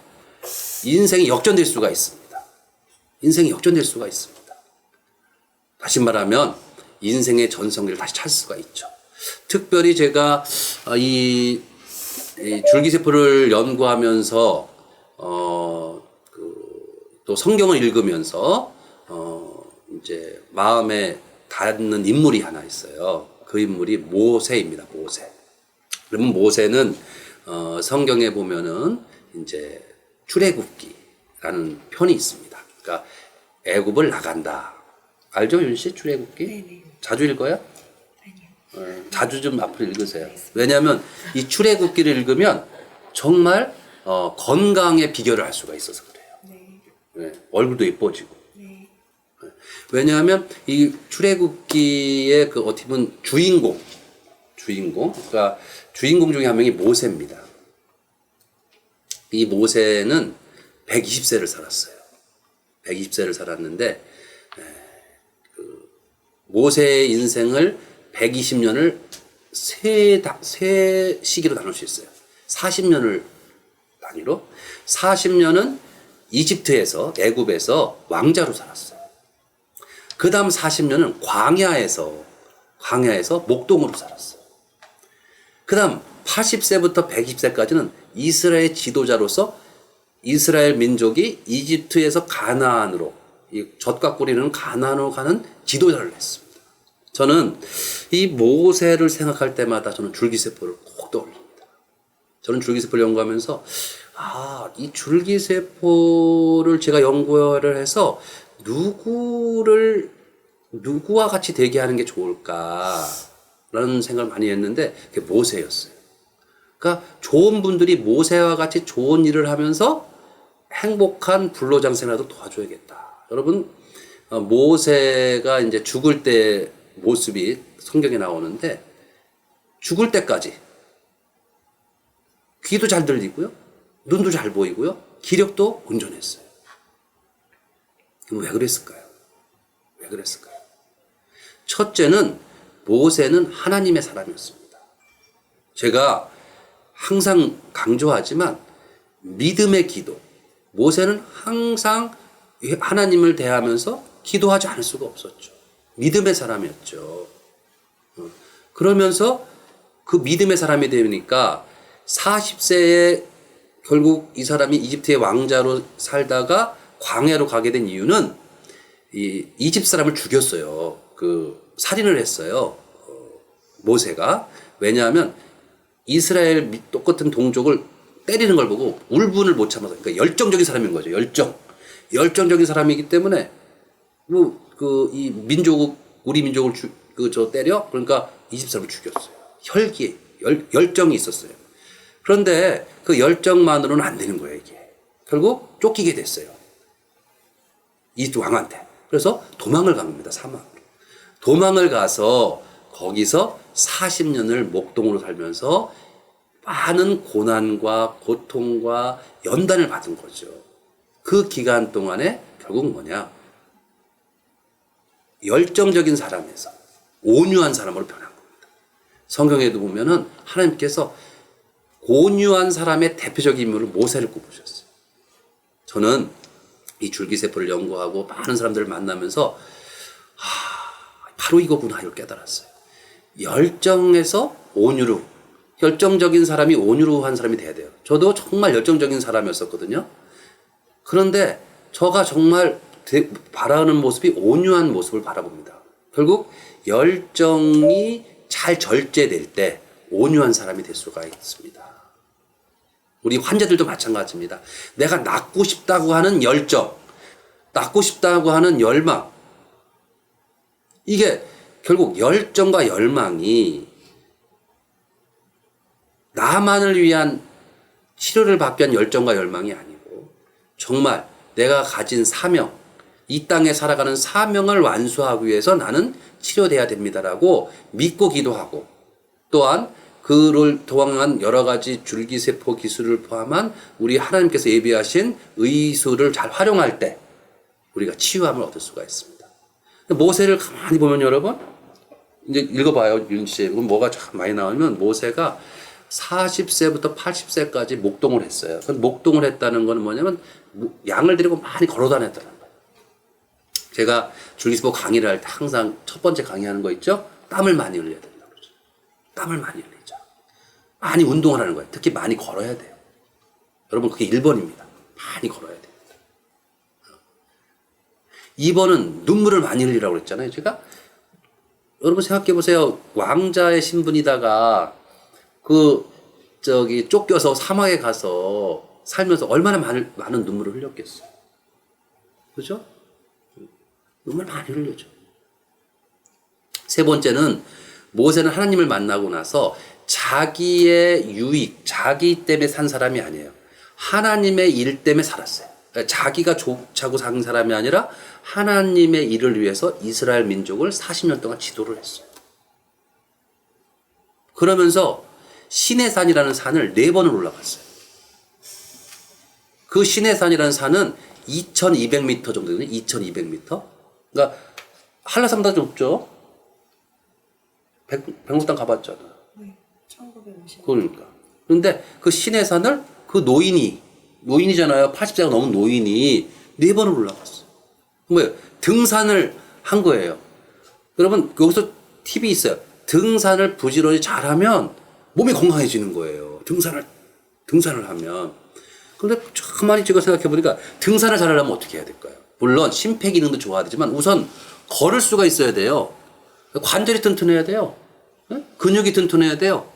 인생이 역전될 수가 있습니다. 인생이 역전될 수가 있습니다. 다시 말하면 인생의 전성기를 다시 찾을 수가 있죠. 특별히 제가 이 줄기세포를 연구하면서 또 성경을 읽으면서 이제 마음에 닿는 인물이 하나 있어요. 그 인물이 모세입니다. 모세. 그러면 모세는 성경에 보면은 이제 출애굽기라는 편이 있습니다. 그러니까 애굽을 나간다. 알죠, 윤 씨? 출애굽기? 네네. 자주 읽어요? 아니요. 자주 좀 앞으로 읽으세요. 왜냐하면 이 출애굽기를 읽으면 정말 건강의 비결을 알 수가 있어서 그래요. 네, 얼굴도 예뻐지고. 네. 왜냐하면 이 출애굽기의 어떻게 보면 주인공, 그러니까 주인공 중에 한 명이 모세입니다. 이 모세는 120세를 살았어요. 120세를 살았는데 모세의 인생을 120년을 세 시기로 나눌 수 있어요. 40년을 단위로 40년은 이집트에서 애굽에서 왕자로 살았어요. 그 다음 40년은 광야에서 목동으로 살았어요. 그 다음 80세부터 120세까지는 이스라엘 지도자로서 이스라엘 민족이 이집트에서 가나안으로 이 젖과 꿀이는 가나안으로 가는 지도자를 했습니다. 저는 이 모세를 생각할 때마다 저는 줄기세포를 꼭 떠올립니다. 저는 줄기세포를 연구하면서 이 줄기세포를 제가 연구를 해서 누구와 같이 대기하는 게 좋을까라는 생각을 많이 했는데 그게 모세였어요. 그러니까 좋은 분들이 모세와 같이 좋은 일을 하면서 행복한 불로장생이라도 도와줘야겠다. 여러분, 모세가 이제 죽을 때 모습이 성경에 나오는데 죽을 때까지 귀도 잘 들리고요. 눈도 잘 보이고요. 기력도 온전했어요. 왜 그랬을까요? 왜 그랬을까요? 첫째는 모세는 하나님의 사람이었습니다. 제가 항상 강조하지만 믿음의 기도. 모세는 항상 하나님을 대하면서 기도하지 않을 수가 없었죠. 믿음의 사람이었죠. 그러면서 그 믿음의 사람이 되니까 40세에 결국 이 사람이 이집트의 왕자로 살다가 광야로 가게 된 이유는 이집트 사람을 죽였어요. 살인을 했어요. 모세가. 왜냐하면 이스라엘 똑같은 동족을 때리는 걸 보고 울분을 못 참아서, 그러니까 열정적인 사람인 거죠. 열정적인 사람이기 때문에 이 우리 민족을 때려? 그러니까 이집트 사람을 죽였어요. 혈기에 열정이 있었어요. 그런데 그 열정만으로는 안 되는 거예요, 이게. 결국 쫓기게 됐어요. 이 왕한테. 그래서 도망을 간 겁니다. 사막으로. 도망을 가서 거기서 40년을 목동으로 살면서 많은 고난과 고통과 연단을 받은 거죠. 그 기간 동안에 결국 뭐냐? 열정적인 사람에서 온유한 사람으로 변한 겁니다. 성경에도 보면은 하나님께서 온유한 사람의 대표적인 인물을 모세를 꼽으셨어요. 저는 이 줄기세포를 연구하고 많은 사람들을 만나면서 바로 이거구나 이걸 깨달았어요. 열정에서 온유로, 열정적인 사람이 온유한 사람이 돼야 돼요. 저도 정말 열정적인 사람이었었거든요. 그런데 저가 정말 바라는 모습이 온유한 모습을 바라봅니다. 결국 열정이 잘 절제될 때 온유한 사람이 될 수가 있습니다. 우리 환자들도 마찬가지입니다. 내가 낫고 싶다고 하는 열정, 낫고 싶다고 하는 열망, 이게 결국 열정과 열망이 나만을 위한 치료를 받기 위한 열정과 열망이 아니고 정말 내가 가진 사명, 이 땅에 살아가는 사명을 완수하기 위해서 나는 치료돼야 됩니다라고 믿고 기도하고, 또한 그를 통한 여러 가지 줄기세포 기술을 포함한 우리 하나님께서 예비하신 의술을 잘 활용할 때 우리가 치유함을 얻을 수가 있습니다. 모세를 가만히 보면 여러분, 이제 읽어봐요. 윤씨. 그럼 뭐가 참 많이 나오면 모세가 40세부터 80세까지 목동을 했어요. 목동을 했다는 건 뭐냐면 양을 데리고 많이 걸어 다녔다는 거예요. 제가 줄기세포 강의를 할 때 항상 첫 번째 강의하는 거 있죠? 땀을 많이 흘려야 된다고 그러죠. 땀을 많이 흘리자. 많이 운동을 하는 거예요. 특히 많이 걸어야 돼요. 여러분 그게 1번입니다. 많이 걸어야 됩니다. 2번은 눈물을 많이 흘리라고 그랬잖아요. 제가 여러분 생각해 보세요. 왕자의 신분이다가 쫓겨서 사막에 가서 살면서 얼마나 많은 눈물을 흘렸겠어요. 그죠? 눈물 많이 흘렸죠. 세 번째는 모세는 하나님을 만나고 나서 자기의 유익, 자기 때문에 산 사람이 아니에요. 하나님의 일 때문에 살았어요. 그러니까 자기가 좋자고 산 사람이 아니라 하나님의 일을 위해서 이스라엘 민족을 40년 동안 지도를 했어요. 그러면서 시내산이라는 산을 4번을 올라갔어요. 그 시내산이라는 산은 2200m 정도 되거든요. 2200m. 그러니까 한라산보다 좁죠. 백록당 가봤잖아. 네, 1950. 그러니까. 그런데 그 시내산을 그 노인이잖아요. 80세가 넘은 노인이 4번을 올라갔어요. 뭐예요? 등산을 한 거예요. 여러분 여기서 팁이 있어요. 등산을 부지런히 잘하면 몸이 건강해지는 거예요. 등산을 하면. 그런데 가만히 제가 생각해 보니까 등산을 잘하려면 어떻게 해야 될까요? 물론 심폐 기능도 좋아야 되지만 우선 걸을 수가 있어야 돼요. 관절이 튼튼해야 돼요. 근육이 튼튼해야 돼요.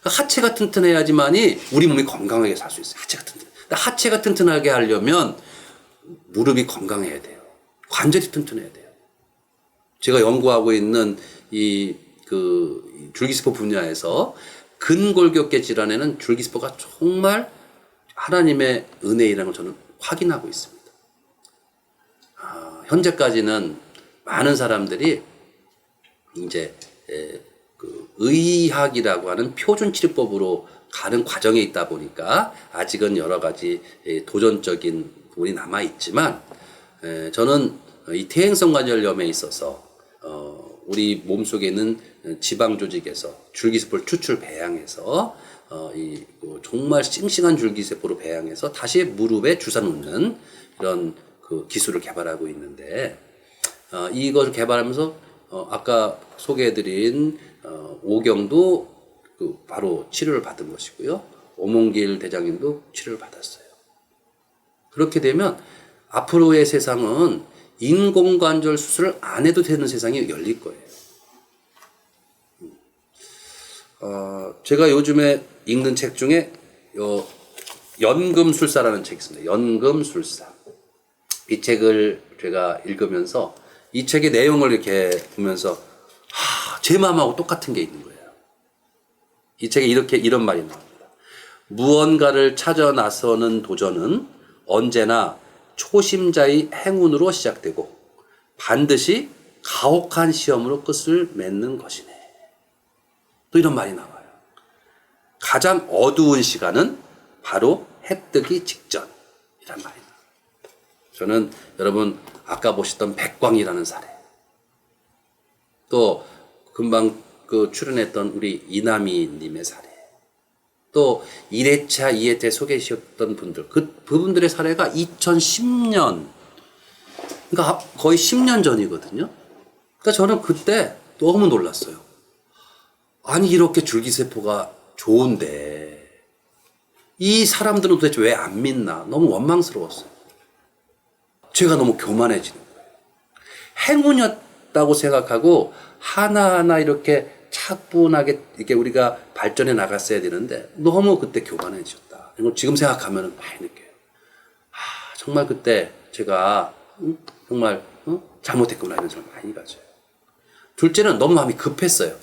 하체가 튼튼해야지만이 우리 몸이 건강하게 살 수 있어요. 하체가 튼튼하게 하려면 무릎이 건강해야 돼요. 관절이 튼튼해야 돼요. 제가 연구하고 있는 줄기세포 분야에서 근골격계 질환에는 줄기세포가 정말 하나님의 은혜라는 걸 저는 확인하고 있습니다. 현재까지는 많은 사람들이 이제 의학이라고 하는 표준 치료법으로 가는 과정에 있다 보니까 아직은 여러 가지 도전적인 부분이 남아 있지만, 저는 이 퇴행성 관절염에 있어서 우리 몸속에 있는 지방 조직에서 줄기세포를 추출 배양해서 정말 싱싱한 줄기세포로 배양해서 다시 무릎에 주사 놓는 이런 그 기술을 개발하고 있는데, 이것을 개발하면서 아까 소개해드린 오경도 바로 치료를 받은 것이고요. 오몽길 대장님도 치료를 받았어요. 그렇게 되면 앞으로의 세상은 인공관절 수술을 안 해도 되는 세상이 열릴 거예요. 제가 요즘에 읽는 책 중에 연금술사라는 책이 있습니다. 연금술사. 이 책을 제가 읽으면서 이 책의 내용을 이렇게 보면서 제 마음하고 똑같은 게 있는 거예요. 이 책에 이런 말이 나옵니다. 무언가를 찾아 나서는 도전은 언제나 초심자의 행운으로 시작되고 반드시 가혹한 시험으로 끝을 맺는 것이네. 또 이런 말이 나와요. 가장 어두운 시간은 바로 해 뜨기 직전이란 말이 나와요. 저는 여러분 아까 보셨던 백광이라는 사례, 또 금방 그 출연했던 우리 이남희님의 사례, 또 1회차, 2회차 소개하셨던 분들, 그분들의 사례가 2010년, 그러니까 거의 10년 전이거든요. 그러니까 저는 그때 너무 놀랐어요. 아니, 이렇게 줄기세포가 좋은데 이 사람들은 도대체 왜 안 믿나? 너무 원망스러웠어요. 제가 너무 교만해지는 거예요. 행운이었다고 생각하고 하나하나 이렇게 차분하게 이렇게 우리가 발전해 나갔어야 되는데 너무 그때 교만해졌다. 이걸 지금 생각하면 많이 느껴요. 정말 그때 제가 정말 잘못했구나 이런 생각 많이 가져요. 둘째는 너무 마음이 급했어요.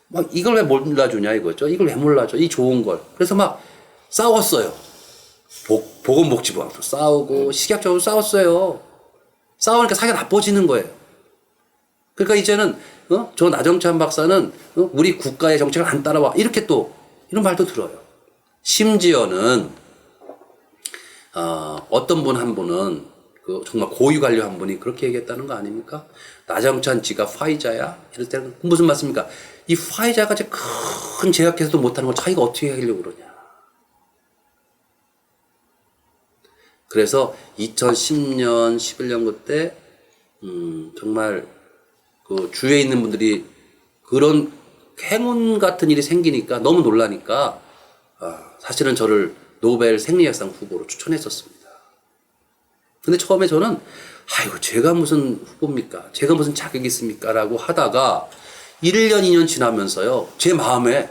막 이걸 왜 몰라주냐 이거죠. 이걸 왜 몰라줘? 이 좋은 걸. 그래서 막 싸웠어요. 보건복지부하고 싸우고 식약처하고 싸웠어요. 싸우니까 사이가 나빠지는 거예요. 그러니까 이제는 저 나정찬 박사는 우리 국가의 정책을 안 따라와 이렇게 또 이런 말도 들어요. 심지어는 어떤 분 한 분은 정말 고위 관료 한 분이 그렇게 얘기했다는 거 아닙니까? 나정찬 지가 화이자야? 이럴 때는 무슨 말씀입니까? 이 화이자가 큰 제약회사도 못하는 걸 자기가 어떻게 하려고 그러냐. 그래서 2010년, 11년 그때 정말 그 주위에 있는 분들이 그런 행운 같은 일이 생기니까 너무 놀라니까 사실은 저를 노벨 생리학상 후보로 추천했었습니다. 근데 처음에 저는 아이고 제가 무슨 후보입니까? 제가 무슨 자격이 있습니까? 라고 하다가 1년, 2년 지나면서요. 제 마음에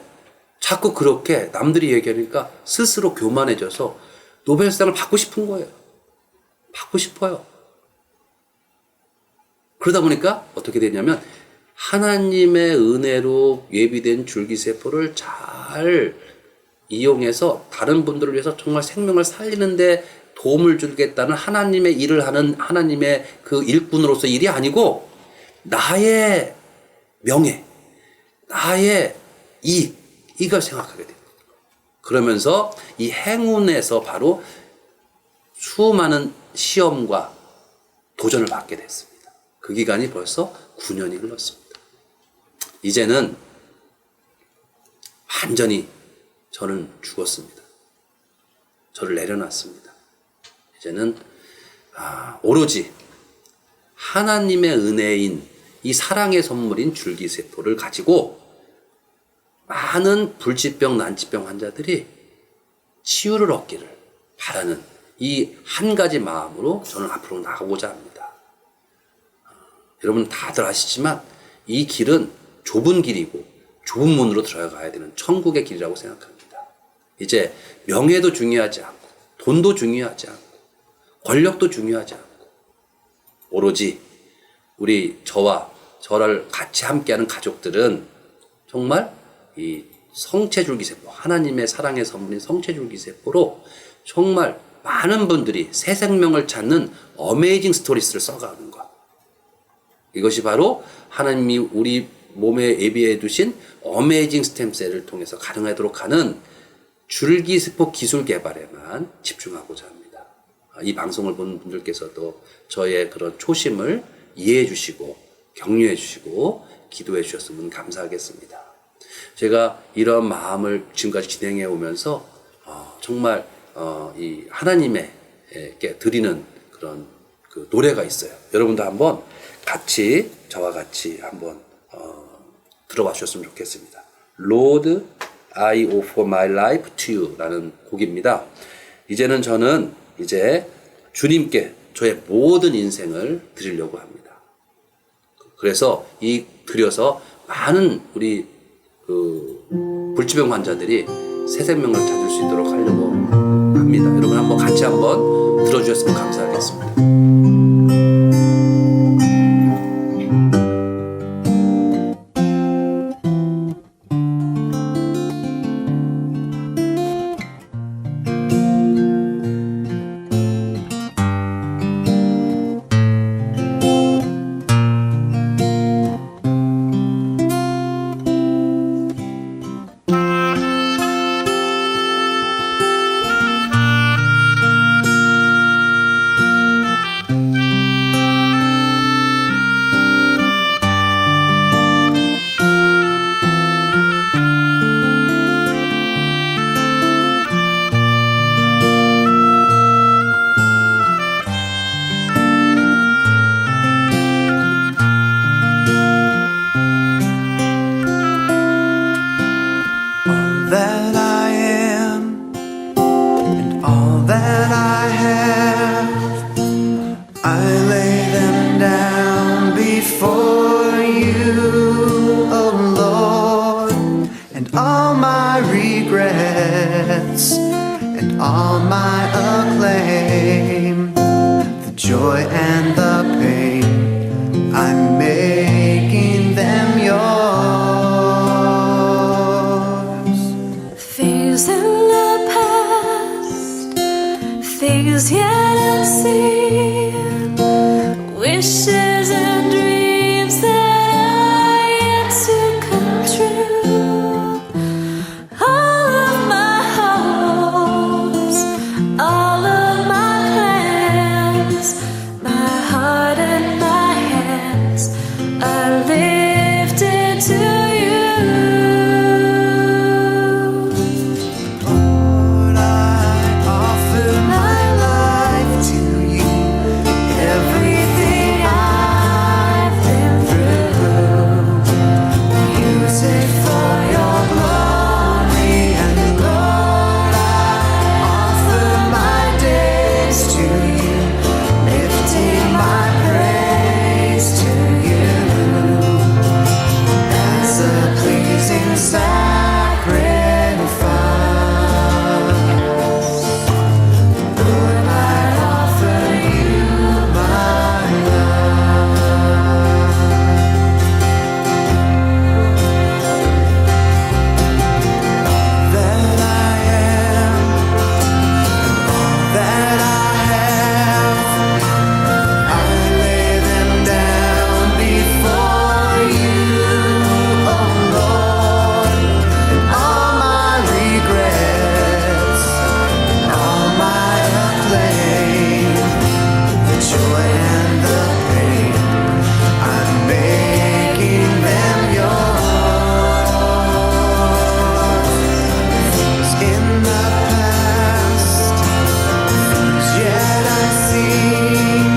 자꾸 그렇게 남들이 얘기하니까 스스로 교만해져서 노벨상을 받고 싶은 거예요. 받고 싶어요. 그러다 보니까 어떻게 되냐면 하나님의 은혜로 예비된 줄기세포를 잘 이용해서 다른 분들을 위해서 정말 생명을 살리는데 도움을 주겠다는 하나님의 일을 하는 하나님의 그 일꾼으로서 일이 아니고 나의 명예, 나의 이익, 이걸 생각하게 돼요. 그러면서 이 행운에서 바로 수많은 시험과 도전을 받게 됐습니다. 그 기간이 벌써 9년이 흘렀습니다. 이제는 완전히 저는 죽었습니다. 저를 내려놨습니다. 이제는 오로지 하나님의 은혜인 이 사랑의 선물인 줄기세포를 가지고 많은 불치병, 난치병 환자들이 치유를 얻기를 바라는 이 한 가지 마음으로 저는 앞으로 나가고자 합니다. 여러분 다들 아시지만 이 길은 좁은 길이고 좁은 문으로 들어가야 되는 천국의 길이라고 생각합니다. 이제 명예도 중요하지 않고 돈도 중요하지 않고 권력도 중요하지 않고 오로지 우리 저를 같이 함께하는 가족들은 정말 이 성체줄기세포, 하나님의 사랑의 선물인 성체줄기세포로 정말 많은 분들이 새 생명을 찾는 어메이징 스토리스를 써가는 것. 이것이 바로 하나님이 우리 몸에 예비해 두신 어메이징 스템셀을 통해서 가능하도록 하는 줄기세포 기술 개발에만 집중하고자 합니다. 이 방송을 보는 분들께서도 저의 그런 초심을 이해해 주시고 격려해 주시고 기도해 주셨으면 감사하겠습니다. 제가 이런 마음을 지금까지 진행해 오면서 정말 이 하나님에게 드리는 그런 그 노래가 있어요. 여러분도 한번 같이 저와 같이 한번 들어봐 주셨으면 좋겠습니다. Lord, I offer my life to you 라는 곡입니다. 이제는 저는 이제 주님께 저의 모든 인생을 드리려고 합니다. 그래서 드려서 많은 우리 불치병 환자들이 새 생명을 찾을 수 있도록 하려고 합니다. 여러분 한번 같이 한번 들어주셨으면 감사하겠습니다. glance and all my acclaim, the joy and the pain, I'm making them yours. Things in the past, things yet unseen, wishes and dreams that are yet to come true. All of my hopes, all of my plans, my heart and my hands are lifted to you. Lord, I offer my life to you, everything I've been through. Use it for your glory, and Lord, I offer my days to you, lifting my praise to you as a pleasing sacrifice. Lord, I offer you my life. That I am, all that I have, I lay them down before you, oh Lord. All my regrets, all my acclaim, the joy and the pain, I'm making them yours. Things in the past, things yet unseen,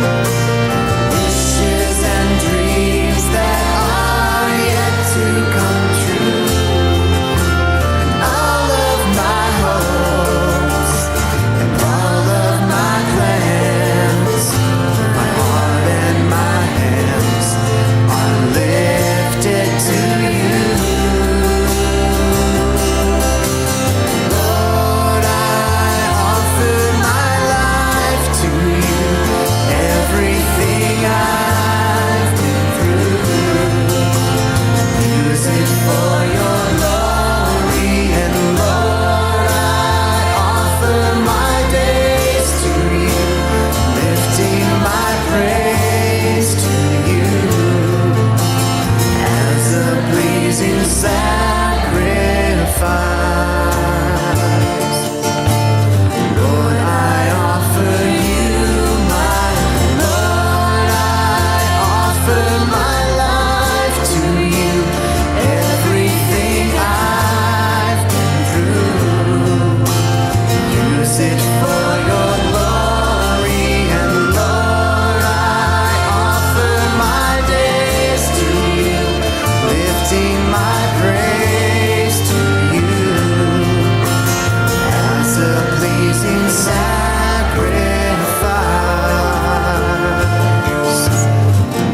wishes and dreams that are yet to come true. All of my hopes and all of my plans, my heart and my hands are lifted to you. Lord, I offer my life to you, everything I've been through. Use it for your glory, and Lord, I offer my days to you, lifting my praise to you as a pleasing sacrifice. Lord, I offer you my, Lord, I offer my life to you, everything I've been through. Use it for your glory, and Lord, I offer my days to you, lifting my praise to you as a pleasing sacrifice.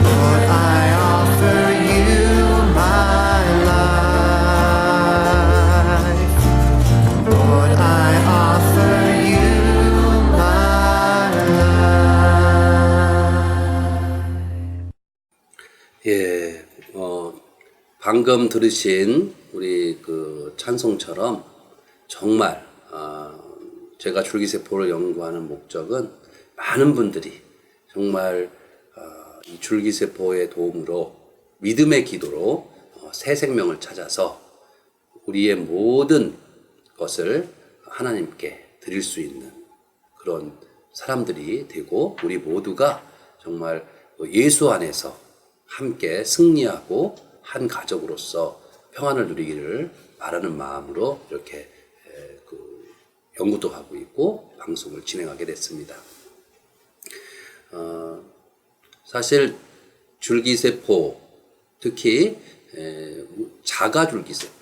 Lord, I offer you my life. Lord, I offer you my life. 예, 방금 들으신 우리 그 찬송처럼 정말 제가 줄기세포를 연구하는 목적은 많은 분들이 정말 이 줄기세포의 도움으로 믿음의 기도로 새 생명을 찾아서 우리의 모든 것을 하나님께 드릴 수 있는 그런 사람들이 되고 우리 모두가 정말 예수 안에서 함께 승리하고 한 가족으로서 평안을 누리기를 바라는 마음으로 이렇게 연구도 하고 있고 방송을 진행하게 됐습니다. 사실 줄기세포, 특히 자가줄기세포,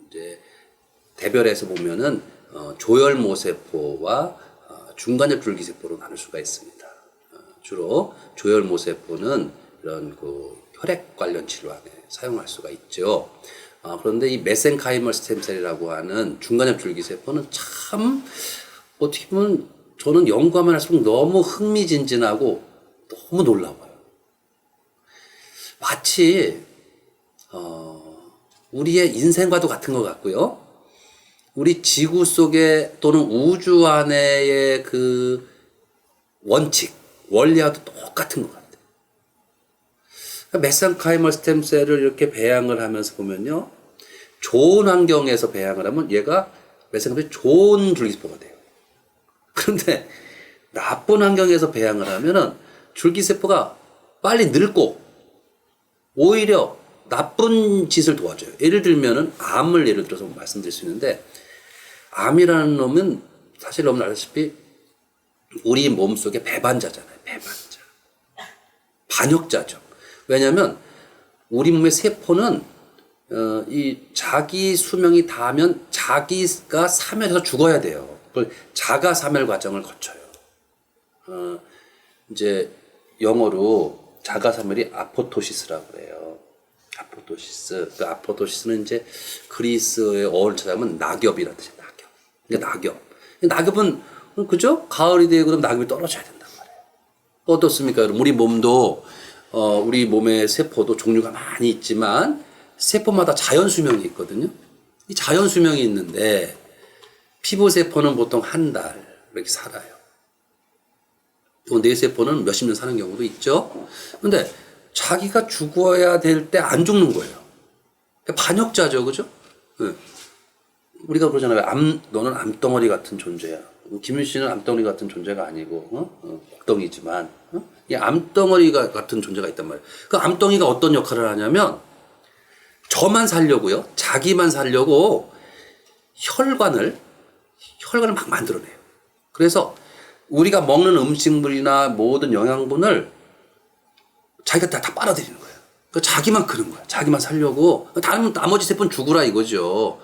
이제 대별해서 보면은 조혈모세포와 중간엽 줄기세포로 나눌 수가 있습니다. 주로 조혈모세포는 이런 그 혈액 관련 질환에 사용할 수가 있죠. 그런데 이 메센카이머 스템셀이라고 하는 중간엽 줄기세포는 참 어떻게 보면 저는 연구하면 할수록 너무 흥미진진하고 너무 놀라워요. 마치 우리의 인생과도 같은 것 같고요. 우리 지구 속에 또는 우주 안에의 그 원칙, 원리와도 똑같은 것 같아요. 메센카이머 스템셀을 이렇게 배양을 하면서 보면요. 좋은 환경에서 배양을 하면 얘가 메센카이머이 좋은 줄기세포가 돼요. 그런데 나쁜 환경에서 배양을 하면은 줄기세포가 빨리 늙고 오히려 나쁜 짓을 도와줘요. 예를 들면은 암을 예를 들어서 말씀드릴 수 있는데 암이라는 놈은 사실 여러분 알다시피 우리 몸속에 배반자잖아요. 배반자. 반역자죠. 왜냐하면 우리 몸의 세포는 이 자기 수명이 닿으면 자기가 사멸해서 죽어야 돼요. 그걸 자가 사멸 과정을 거쳐요. 이제 영어로 자가 사멸이 아포토시스라고 그래요. 아포토시스. 그 아포토시스는 이제 그리스의 어원을 찾아보면 낙엽이라는 뜻이에요. 낙엽. 그러니까 낙엽. 낙엽은 그죠? 가을이 되고 그럼 낙엽이 떨어져야 된단 말이에요. 어떻습니까, 여러분? 우리 몸도 우리 몸의 세포도 종류가 많이 있지만 세포마다 자연 수명이 있거든요. 이 자연 수명이 있는데 피부 세포는 보통 한 달 이렇게 살아요. 또 뇌 세포는 몇십 년 사는 경우도 있죠. 근데 자기가 죽어야 될 때 안 죽는 거예요. 반역자죠, 그죠? 네. 우리가 그러잖아요. 너는 암덩어리 같은 존재야. 김윤 씨는 암덩어리 같은 존재가 아니고 곡덩이지만 이 암덩어리 같은 존재가 있단 말이에요. 그 암덩이가 어떤 역할을 하냐면 저만 살려고요. 자기만 살려고 혈관을 막 만들어내요. 그래서 우리가 먹는 음식물이나 모든 영양분을 자기가 다 빨아들이는 거예요. 자기만 크는 거야. 자기만 살려고. 나머지 세포는 죽으라 이거죠.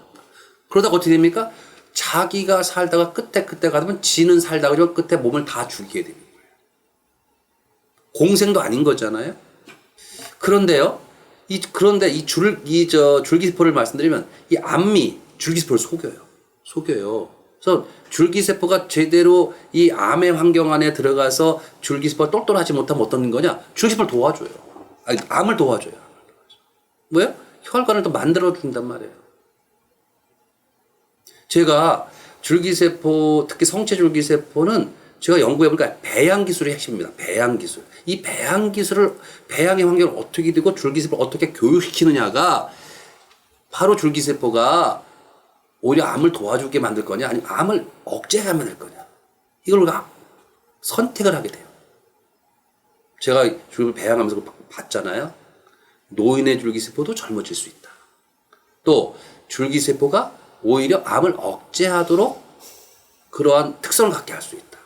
그러다가 어떻게 됩니까? 자기가 살다가 끝에 가면 지는 살다가 그러면 끝에 몸을 다 죽이게 되는 거예요. 공생도 아닌 거잖아요. 그런데요. 그런데 줄기세포를 말씀드리면 이 암이 줄기세포를 속여요. 그래서 줄기세포가 제대로 이 암의 환경 안에 들어가서 줄기세포가 똘똘하지 못하면 어떤 거냐? 줄기세포를 도와줘요. 암을 도와줘요. 뭐예요? 혈관을 또 만들어준단 말이에요. 제가 줄기세포, 특히 성체줄기세포는 제가 연구해보니까 배양기술이 핵심입니다. 배양기술. 이 배양기술을, 배양의 환경을 어떻게 되고 줄기세포를 어떻게 교육시키느냐가 바로 줄기세포가 오히려 암을 도와주게 만들 거냐, 아니면 암을 억제하게 만들 거냐. 이걸 우리가 선택을 하게 돼요. 제가 줄기세포 배양하면서 봤잖아요. 노인의 줄기세포도 젊어질 수 있다. 또 줄기세포가 오히려 암을 억제하도록 그러한 특성을 갖게 할 수 있다.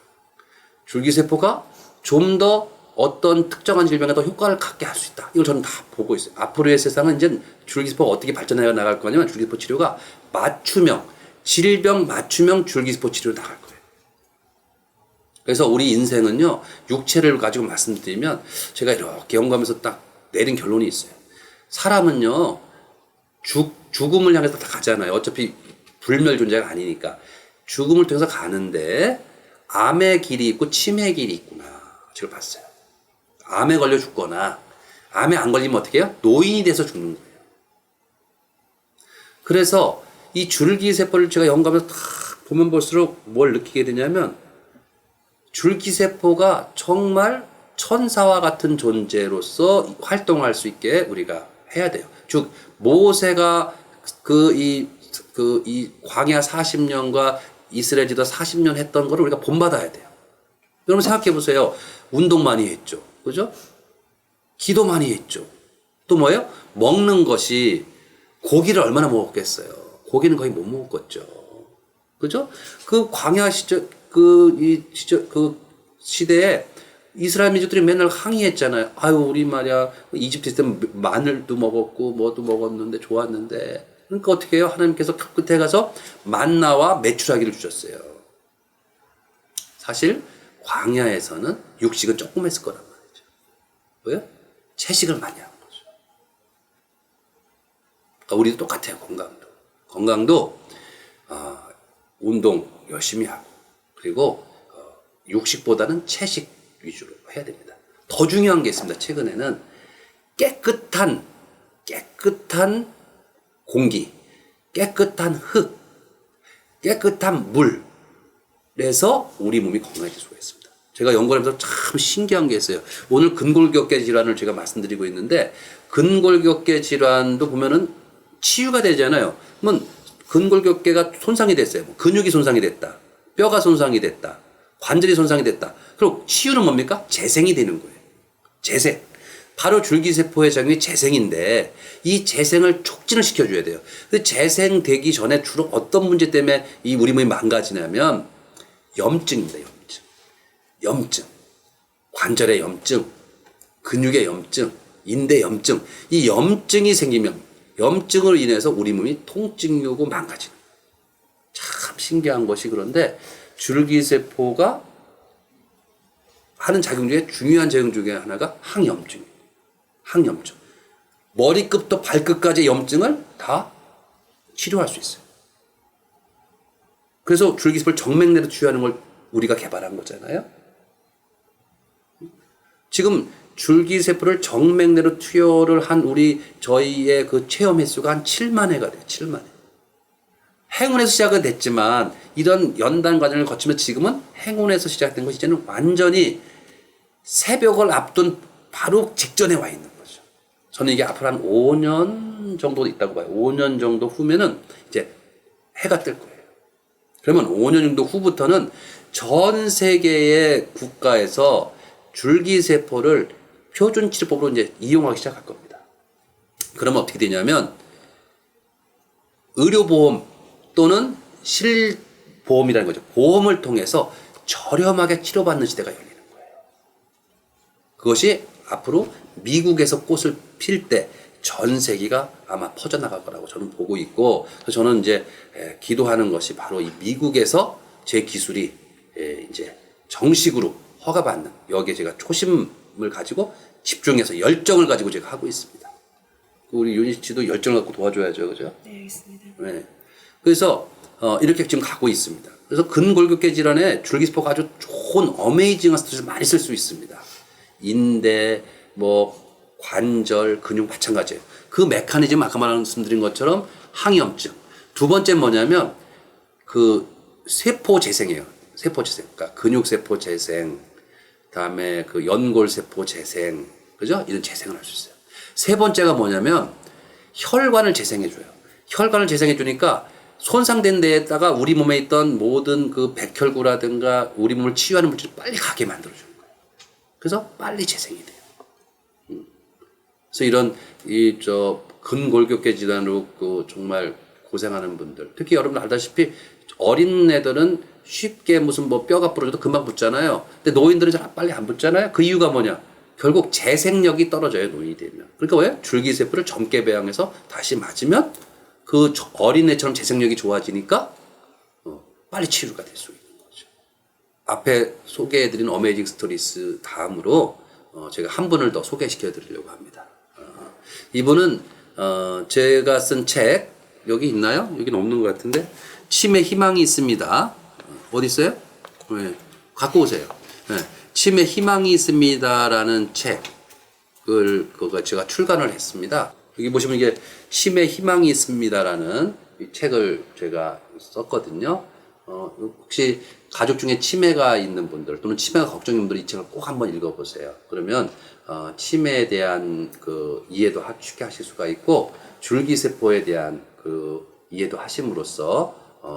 줄기세포가 좀 더 어떤 특정한 질병에 더 효과를 갖게 할 수 있다. 이걸 저는 다 보고 있어요. 앞으로의 세상은 이제 줄기세포가 어떻게 발전해 나갈 거냐면 줄기세포 치료가 질병 맞춤형 줄기세포 치료로 나갈 거예요. 그래서 우리 인생은요, 육체를 가지고 말씀드리면 제가 이렇게 연구하면서 딱 내린 결론이 있어요. 사람은요, 죽음을 향해서 다 가잖아요. 어차피 불멸 존재가 아니니까. 죽음을 통해서 가는데 암의 길이 있고 치매의 길이 있구나. 제가 봤어요. 암에 걸려 죽거나 암에 안 걸리면 어떻게 해요? 노인이 돼서 죽는 거예요. 그래서 이 줄기세포를 제가 연구하면서 딱 보면 볼수록 뭘 느끼게 되냐면 줄기세포가 정말 천사와 같은 존재로서 활동할 수 있게 우리가 해야 돼요. 즉 모세가 이 광야 40년과 이스라엘 지도 40년 했던 거를 우리가 본받아야 돼요. 여러분 생각해 보세요. 운동 많이 했죠. 그죠? 기도 많이 했죠. 또 뭐예요? 먹는 것이 고기를 얼마나 먹었겠어요. 고기는 거의 못 먹었겠죠. 그죠? 그 광야 시절, 그 시대에 이스라엘 민족들이 맨날 항의했잖아요. 아유, 우리 말이야. 이집트 있을 때 마늘도 먹었고, 뭐도 먹었는데, 좋았는데. 그러니까 어떻게 해요? 하나님께서 끝에 가서 만나와 메추라기를 주셨어요. 사실, 광야에서는 육식은 조금 했을 거란 말이죠. 왜요? 채식을 많이 한 거죠. 우리도 똑같아요. 건강도 운동 열심히 하고 그리고 육식보다는 채식 위주로 해야 됩니다. 더 중요한 게 있습니다. 최근에는 깨끗한 공기, 깨끗한 흙, 깨끗한 물에서 우리 몸이 건강해질 수가 있습니다. 제가 연구하면서 참 신기한 게 있어요. 오늘 근골격계 질환을 제가 말씀드리고 있는데 근골격계 질환도 보면은 치유가 되잖아요. 그러면 근골격계가 손상이 됐어요. 근육이 손상이 됐다. 뼈가 손상이 됐다. 관절이 손상이 됐다. 그럼 치유는 뭡니까? 재생이 되는 거예요. 재생. 바로 줄기세포의 작용이 재생인데 이 재생을 촉진을 시켜줘야 돼요. 근데 재생되기 전에 주로 어떤 문제 때문에 이 우리 몸이 망가지냐면 염증입니다. 염증. 관절의 염증, 근육의 염증, 인대 염증. 이 염증이 생기면 염증으로 인해서 우리 몸이 통증이 오고 망가지는 거예요. 참 신기한 것이 그런데 줄기세포가 하는 작용 중에 중요한 작용 중에 하나가 항염증이에요. 항염증. 머리끝부터 발끝까지의 염증을 다 치료할 수 있어요. 그래서 줄기세포를 정맥내로 치유하는 걸 우리가 개발한 거잖아요. 지금 줄기세포를 정맥내로 투여를 한 저희의 그 체험 횟수가 한 7만 회가 돼요. 7만 회. 행운에서 시작은 됐지만 이런 연단 과정을 거치면 지금은 행운에서 시작된 것이 이제는 완전히 새벽을 앞둔 바로 직전에 와 있는 거죠. 저는 이게 앞으로 한 5년 정도 있다고 봐요. 5년 정도 후면은 이제 해가 뜰 거예요. 그러면 5년 정도 후부터는 전 세계의 국가에서 줄기세포를 표준치료법으로 이제 이용하기 시작할 겁니다. 그러면 어떻게 되냐면 의료보험 또는 실보험이라는 거죠. 보험을 통해서 저렴하게 치료받는 시대가 열리는 거예요. 그것이 앞으로 미국에서 꽃을 필 때 전 세계가 아마 퍼져나갈 거라고 저는 보고 있고, 그래서 저는 이제 기도하는 것이 바로 이 미국에서 제 기술이 이제 정식으로 허가받는, 여기에 제가 초심을 가지고 집중해서 열정을 가지고 제가 하고 있습니다. 우리 윤희 씨도 열정을 갖고 도와줘야죠, 그죠? 네, 알겠습니다. 네. 그래서 이렇게 지금 가고 있습니다. 그래서 근골격계 질환에 줄기세포가 아주 좋은 어메이징한 스트레스를 많이 쓸 수 있습니다. 인대, 관절, 근육 마찬가지예요. 그 메커니즘 아까 말씀드린 것처럼 항염증. 두 번째 뭐냐면 그 세포 재생이에요. 세포 재생. 그러니까 근육 세포 재생, 그다음에 그 연골 세포 재생, 그죠? 이런 재생을 할 수 있어요. 세 번째가 뭐냐면 혈관을 재생해 줘요. 혈관을 재생해 주니까 손상된 데에다가 우리 몸에 있던 모든 그 백혈구라든가 우리 몸을 치유하는 물질을 빨리 가게 만들어 주는 거예요. 그래서 빨리 재생이 돼요. 그래서 이런 근골격계 질환으로 정말 고생하는 분들, 특히 여러분 알다시피 어린 애들은 쉽게 무슨 뼈가 부러져도 금방 붙잖아요. 근데 노인들은 잘 빨리 안 붙잖아요. 그 이유가 뭐냐? 결국 재생력이 떨어져요, 노인이 되면. 그러니까 왜? 줄기세포를 젊게 배양해서 다시 맞으면 그 어린애처럼 재생력이 좋아지니까 빨리 치료가 될 수 있는 거죠. 앞에 소개해드린 어메이징 스토리스 다음으로 제가 한 분을 더 소개시켜 드리려고 합니다. 이분은 제가 쓴 책, 여기 있나요? 여기는 없는 것 같은데, 치매 희망이 있습니다. 어디 있어요? 네, 갖고 오세요. 네, 치매 희망이 있습니다라는 책을 제가 출간을 했습니다. 여기 보시면 이게 치매 희망이 있습니다라는 이 책을 제가 썼거든요. 혹시 가족 중에 치매가 있는 분들 또는 치매가 걱정인 분들 이 책을 꼭 한번 읽어보세요. 그러면 치매에 대한 그 이해도 쉽게 하실 수가 있고, 줄기세포에 대한 그 이해도 하심으로써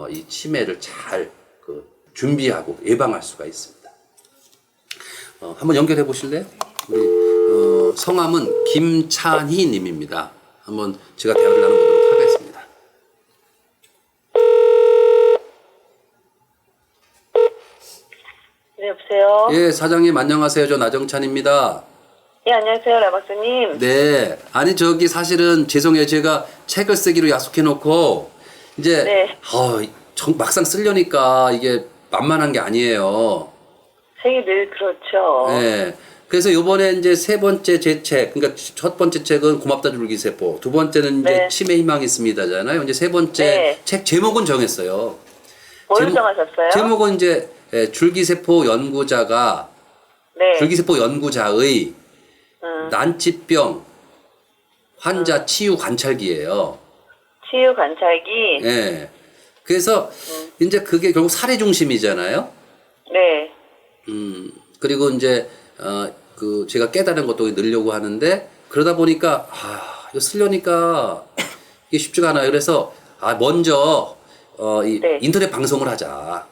이 치매를 잘 준비하고 예방할 수가 있습니다. 한번 연결해 보실래요? 우리 성함은 김찬희 님입니다. 한번 제가 대화를 나눠보도록 하겠습니다. 네, 여보세요? 예, 사장님 안녕하세요. 저 나정찬입니다. 예, 안녕하세요, 라박사님. 네. 아니, 사실은 죄송해요. 제가 책을 쓰기로 약속해놓고, 이제, 네. 막상 쓰려니까 이게 만만한 게 아니에요. 책이 늘 그렇죠. 네. 그래서 요번에 이제 세 번째 제 책, 그러니까 첫 번째 책은 고맙다 줄기세포, 두 번째는 이제 네. 치매 희망이 있습니다잖아요. 이제 세 번째 네. 책 제목은 정했어요. 뭘 정하셨어요? 제목은 이제 줄기세포 연구자가 네. 줄기세포 연구자의 난치병 환자 치유 관찰기예요. 치유 관찰기. 예. 그래서 이제 그게 결국 사례 중심이잖아요. 네. 그리고 이제 그 제가 깨달은 것도 넣으려고 하는데 그러다 보니까 이거 쓰려니까 이게 쉽지가 않아요. 그래서 먼저 이 네. 인터넷 방송을 하자.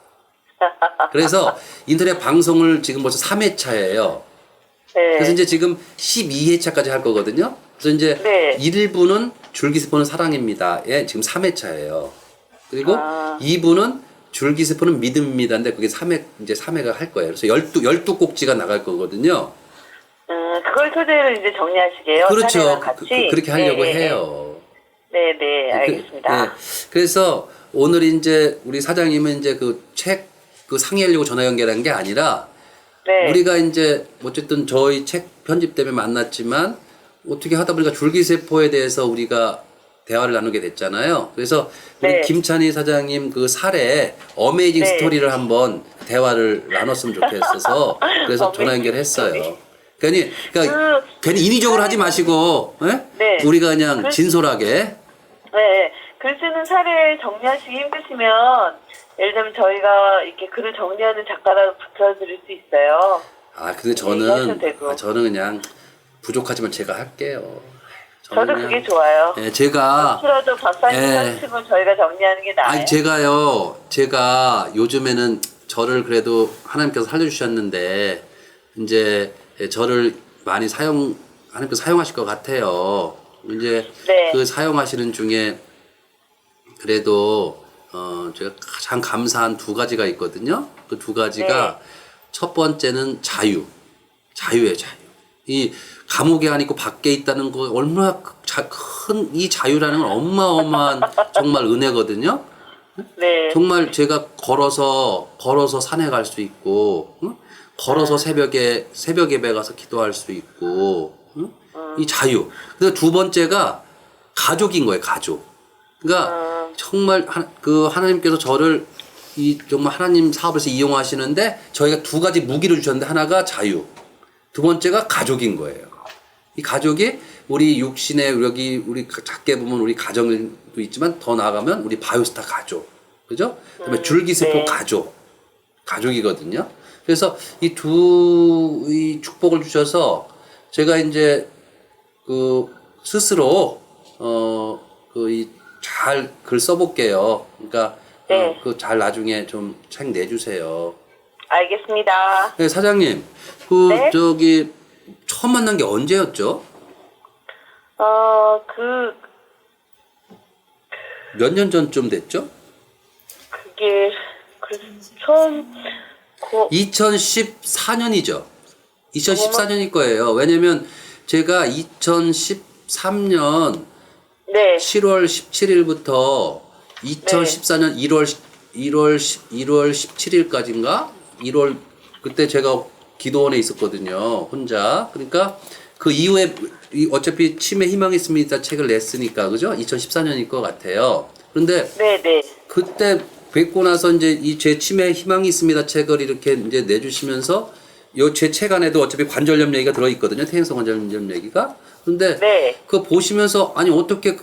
그래서 인터넷 방송을 지금 벌써 3회차예요. 네. 그래서 이제 지금 12회차까지 할 거거든요. 그래서 이제 네. 1부는 줄기세포는 사랑입니다. 예, 지금 3회차예요. 그리고 2부는 줄기세포는 믿음입니다인데 그게 3회가 할 거예요. 그래서 12꼭지가 나갈 거거든요. 그걸 토대로 이제 정리하시게요. 그렇죠. 사례랑 같이. 그렇게 하려고 네, 네, 해요. 네, 네, 알겠습니다. 네. 그래서 오늘 이제 우리 사장님은 이제 그 책 그 상의하려고 전화 연결한 게 아니라 네. 우리가 이제 어쨌든 저희 책 편집 때문에 만났지만 어떻게 하다 보니까 줄기세포에 대해서 우리가 대화를 나누게 됐잖아요. 그래서 우리 네. 김찬희 사장님 그 사례 어메이징 네. 스토리를 한번 대화를 나눴으면 좋겠어서 그래서 전화 연결했어요. 그러니까 괜히 인위적으로 하지 마시고 네. 우리가 그냥 진솔하게. 네. 글 쓰는 사례 정리하시기 힘드시면 예를 들면 저희가 이렇게 글을 정리하는 작가라도 붙여드릴 수 있어요. 근데 얘기하셔도 되고. 저는 그냥 부족하지만 제가 할게요. 저도 그냥, 그게 좋아요. 예, 제가 혹시라도 박사님 예. 하시고 저희가 정리하는 게 나아요. 제가 요즘에는 저를 그래도 하나님께서 살려주셨는데 이제 저를 많이 하나님께서 사용하실 것 같아요. 이제 네. 그 사용하시는 중에 그래도 제가 가장 감사한 두 가지가 있거든요. 그 두 가지가 네. 첫 번째는 자유예요, 자유. 이 감옥에 안 있고 밖에 있다는 거 얼마나 큰 이 자유라는 건 어마어마한 정말 은혜거든요. 네. 정말 제가 걸어서 산에 갈 수 있고, 걸어서 새벽 예배 가서 기도할 수 있고, 이 자유. 그리고 두 번째가 가족인 거예요, 가족. 그러니까 정말 하나님께서 저를 정말 하나님 사업에서 이용하시는데 저희가 두 가지 무기를 주셨는데 하나가 자유, 두 번째가 가족인 거예요. 이 가족이 우리 육신의 우리 작게 보면 우리 가정도 있지만 더 나아가면 우리 바이오스타 가족, 그죠? 그다음에 줄기세포 네. 가족이거든요. 그래서 이 축복을 주셔서 제가 이제 스스로 잘 글 써볼게요. 그러니까 네. 잘 나중에 좀 책 내주세요. 알겠습니다. 네, 사장님, 네? 처음 만난 게 언제였죠? 몇 년 전쯤 됐죠? 그게 처음 2014년이죠. 2014년일 거예요. 왜냐면 제가 2013년 네. 7월 17일부터 2014년 1월 17일까지인가? 그때 제가 기도원에 있었거든요. 혼자. 그러니까 그 이후에 어차피 치매 희망이 있습니다 책을 냈으니까, 그죠? 2014년일 것 같아요. 그런데 네네. 그때 뵙고 나서 이제 제 치매 희망이 있습니다 책을 이렇게 이제 내주시면서 제 책 안에도 어차피 관절염 얘기가 들어있거든요. 퇴행성 관절염 얘기가. 그런데 네. 그거 보시면서 아니 어떻게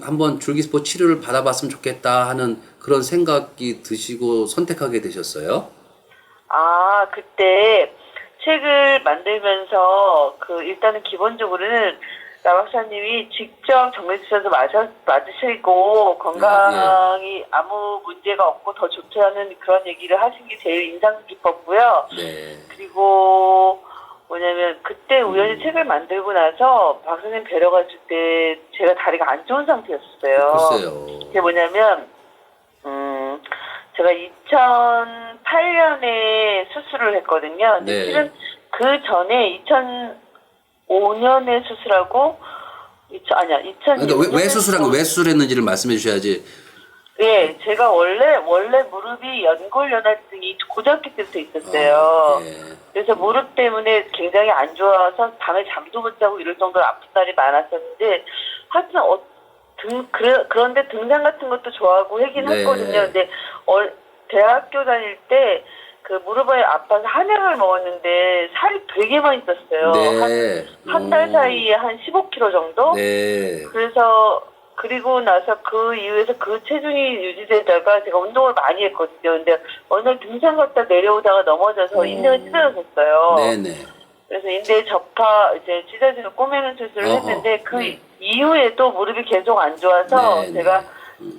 한번 줄기세포 치료를 받아봤으면 좋겠다 하는 그런 생각이 드시고 선택하게 되셨어요? 그때 책을 만들면서 일단은 기본적으로는 나 박사님이 직접 정맥주사도 맞으시고 건강이 아무 문제가 없고 더 좋다는 그런 얘기를 하신 게 제일 인상 깊었고요. 네. 그리고 뭐냐면 그때 우연히 책을 만들고 나서 박사님 뵈러 갔을 때 제가 다리가 안 좋은 상태였어요. 글쎄요. 그게 뭐냐면 제가 2008년에 수술을 했거든요. 근데 네. 실은 그 전에 2005년에 수술하고 그러니까 왜 수술했는지를 말씀해 주셔야지. 예, 제가 원래 무릎이 연골연화증이 고등학교 때부터 있었어요. 그래서 무릎 때문에 굉장히 안 좋아서 밤에 잠도 못 자고 이럴 정도로 아픈 날이 많았었는데, 하여튼 그런데 등산 같은 것도 좋아하고 하긴 했거든요. 근데 대학교 다닐 때 그 무릎이 아파서 한약을 먹었는데 살이 되게 많이 쪘어요. 한 달 사이에 한 15kg 정도? 그래서 그리고 나서 그 이후에서 그 체중이 유지되다가 제가 운동을 많이 했거든요. 근데 어느 날 등산 갔다 내려오다가 넘어져서 인대가 찢어졌어요. 그래서 인대 접하 이제 찢어지는 꼬매는 수술을 했는데 그 이후에도 무릎이 계속 안 좋아서 제가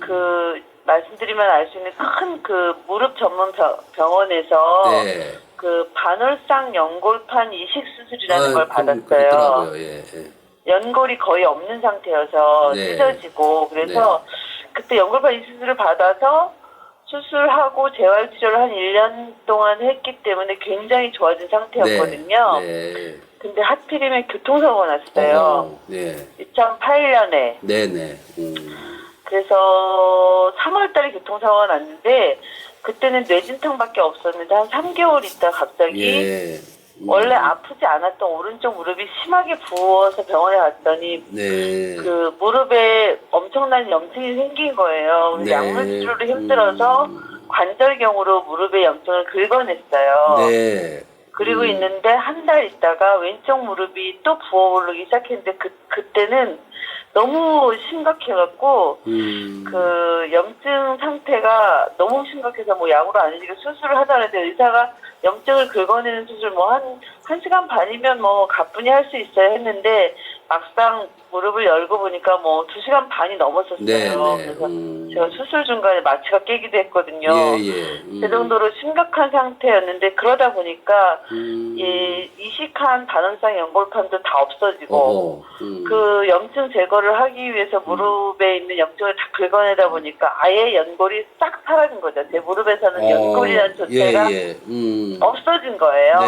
그 말씀드리면 알 수 있는 큰 그 무릎 전문 병원에서 그 반월상 연골판 이식 수술이라는 걸 받았어요. 연골이 거의 없는 상태여서 찢어지고 그래서 그때 연골판 이식 수술을 받아서 수술하고 재활치료를 한 1년 동안 했기 때문에 굉장히 좋아진 상태였거든요. 근데 하필이면 교통사고가 났어요. 2008년에. 그래서 3월달에 교통사고가 났는데 그때는 뇌진탕밖에 없었는데 한 3개월 있다 갑자기 원래 아프지 않았던 오른쪽 무릎이 심하게 부어서 병원에 갔더니 그 무릎에 엄청난 염증이 생긴 거예요. 그래서 약물 치료를 힘들어서 관절경으로 무릎에 염증을 긁어냈어요. 그리고 있는데 한 달 있다가 왼쪽 무릎이 또 부어오르기 시작했는데 그때는 너무 심각해갖고 그 염증 상태가 너무 심각해서 뭐 약으로 안 해지고 수술을 하자는데 의사가 염증을 긁어내는 수술 뭐 한 1시간 반이면 뭐 가뿐히 할 수 있어요 했는데 막상 무릎을 열고 보니까 뭐 2시간 반이 넘었었어요. 그래서 제가 수술 중간에 마취가 깨기도 했거든요. 그 정도로 심각한 상태였는데 그러다 보니까 이식한 반월상 연골판도 다 없어지고 그 염증 제거를 하기 위해서 무릎에 있는 염증을 다 긁어내다 보니까 아예 연골이 싹 사라진 거죠. 제 무릎에서는 연골이라는 존재가 없어진 거예요.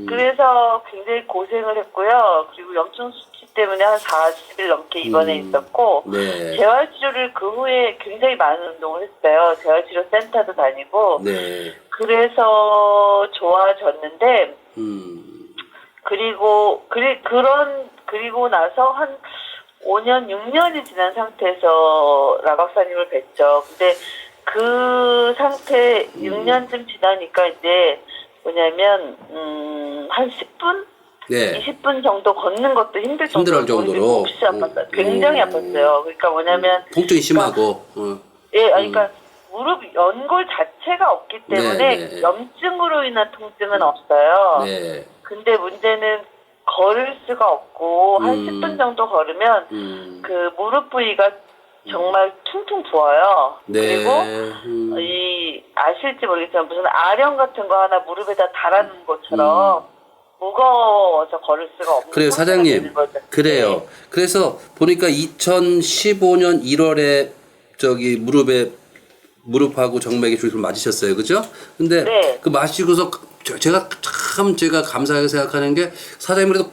그래서 굉장히 고생을 했고요. 그리고 염증 수치 때문에 한 40일 넘게 입원해 있었고 재활치료를 그 후에 굉장히 많은 운동을 했어요. 재활치료 센터도 다니고 그래서 좋아졌는데 그리고 나서 한 5년 6년이 지난 상태에서 라 박사님을 뵀죠. 근데 그 상태 6년쯤 지나니까 이제 뭐냐면 한 10분? 20분 정도 걷는 것도 힘들 정도로 몹시 아팠어요. 굉장히 아팠어요. 그러니까 뭐냐면 통증이 심하고 그러니까 무릎 연골 자체가 없기 때문에 염증으로 인한 통증은 없어요. 근데 문제는 걸을 수가 없고 한 10분 정도 걸으면 그 무릎 부위가 정말 퉁퉁 부어요. 그리고 아실지 모르겠지만 무슨 아령 같은 거 하나 무릎에다 달아놓은 것처럼 무거워서 걸을 수가 없는. 그래요, 사장님. 그래요. 그래서 보니까 2015년 1월에 저기 무릎하고 정맥에 주입을 맞으셨어요, 그죠? 근데 그 맞으시고서 제가 감사하게 생각하는 게 사장님 그래도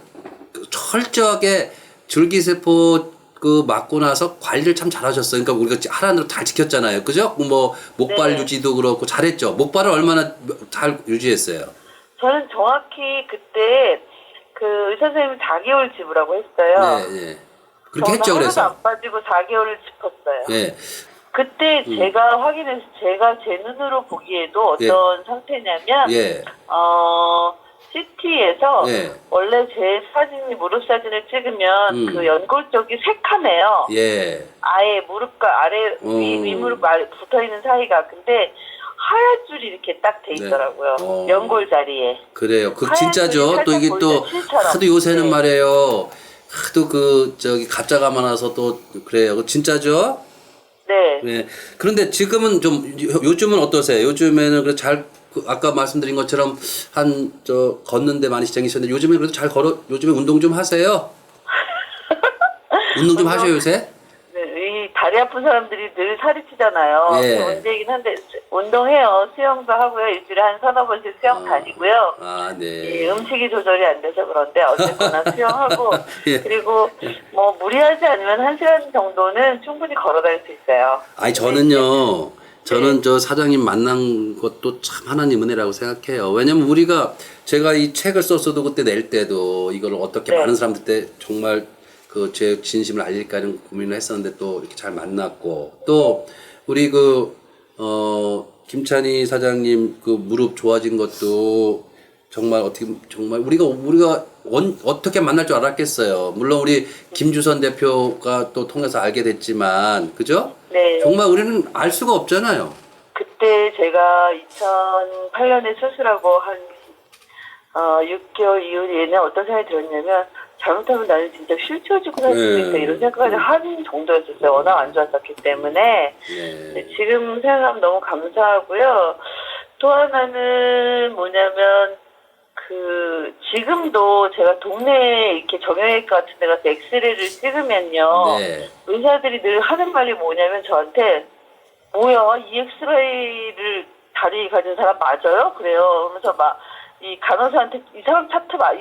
철저하게 줄기세포 그 맞고 나서 관리를 참 잘하셨어요. 그러니까 우리가 하라는 대로 잘 지켰잖아요, 그죠? 뭐 목발 유지도 그렇고 잘했죠. 목발을 얼마나 잘 유지했어요? 저는 정확히 그때 그 의사 선생님이 4개월 짚으라고 했어요. 그렇게 했죠, 그래서. 하나도 안 빠지고 4개월을 짚었어요. 그때 제가 확인해서 제가 제 눈으로 보기에도 어떤 상태냐면 CT에서 원래 제 사진이 무릎 사진을 찍으면 그 연골 쪽이 새카매요. 아예 무릎과 아래 위무릎 붙어 있는 사이가. 근데 하얀 줄이 이렇게 딱 돼 있더라고요. 연골 자리에. 그래요. 그 진짜죠. 또 이게 또 하도 요새는 말이에요. 하도 그 저기 가짜가 많아서 또 그래요. 그 진짜죠. 그런데 지금은 좀 요즘은 어떠세요? 요즘에는 그래 잘 아까 말씀드린 것처럼 걷는데 많이 지장이 있었는데 요즘에 그래도 잘 요즘에 운동 좀 하세요? 운동 좀 하셔요 요새? 이 다리 아픈 사람들이 늘 살이 찌잖아요. 예. 그 문제이긴 한데 운동해요. 수영도 하고요. 일주일에 한 서너 번씩 수영 다니고요. 아, 네. 예, 음식이 조절이 안 돼서 그런데 어쨌거나 수영하고 예. 그리고 뭐 무리하지 않으면 1시간 정도는 충분히 걸어 다닐 수 있어요. 아니, 저는 저 사장님 만난 것도 참 하나님 은혜라고 생각해요. 왜냐면 우리가 제가 이 책을 썼어도 그때 낼 때도 이걸 어떻게 많은 사람들 때 정말 그 제 진심을 알릴까 하는 고민을 했었는데 또 이렇게 잘 만났고 또 우리 김찬희 사장님 그 무릎 좋아진 것도 정말 우리가 어떻게 만날 줄 알았겠어요. 물론 우리 김주선 대표가 또 통해서 알게 됐지만, 그죠? 네. 정말 우리는 알 수가 없잖아요. 그때 제가 2008년에 수술하고 한 6개월 이후에는 어떤 생각이 들었냐면 잘못하면 나는 진짜 휠체어지고 살 수도 있다 이런 생각을 한 정도였었어요. 워낙 안 좋았었기 때문에. 근데 지금 생각하면 너무 감사하고요. 또 하나는 뭐냐면 지금도 제가 동네에 이렇게 정형외과 같은 데 가서 엑스레이를 찍으면요. 의사들이 늘 하는 말이 뭐냐면 저한테 뭐야 이 엑스레이를 다리 가진 사람 맞아요? 그래요. 그러면서 막 이 간호사한테 이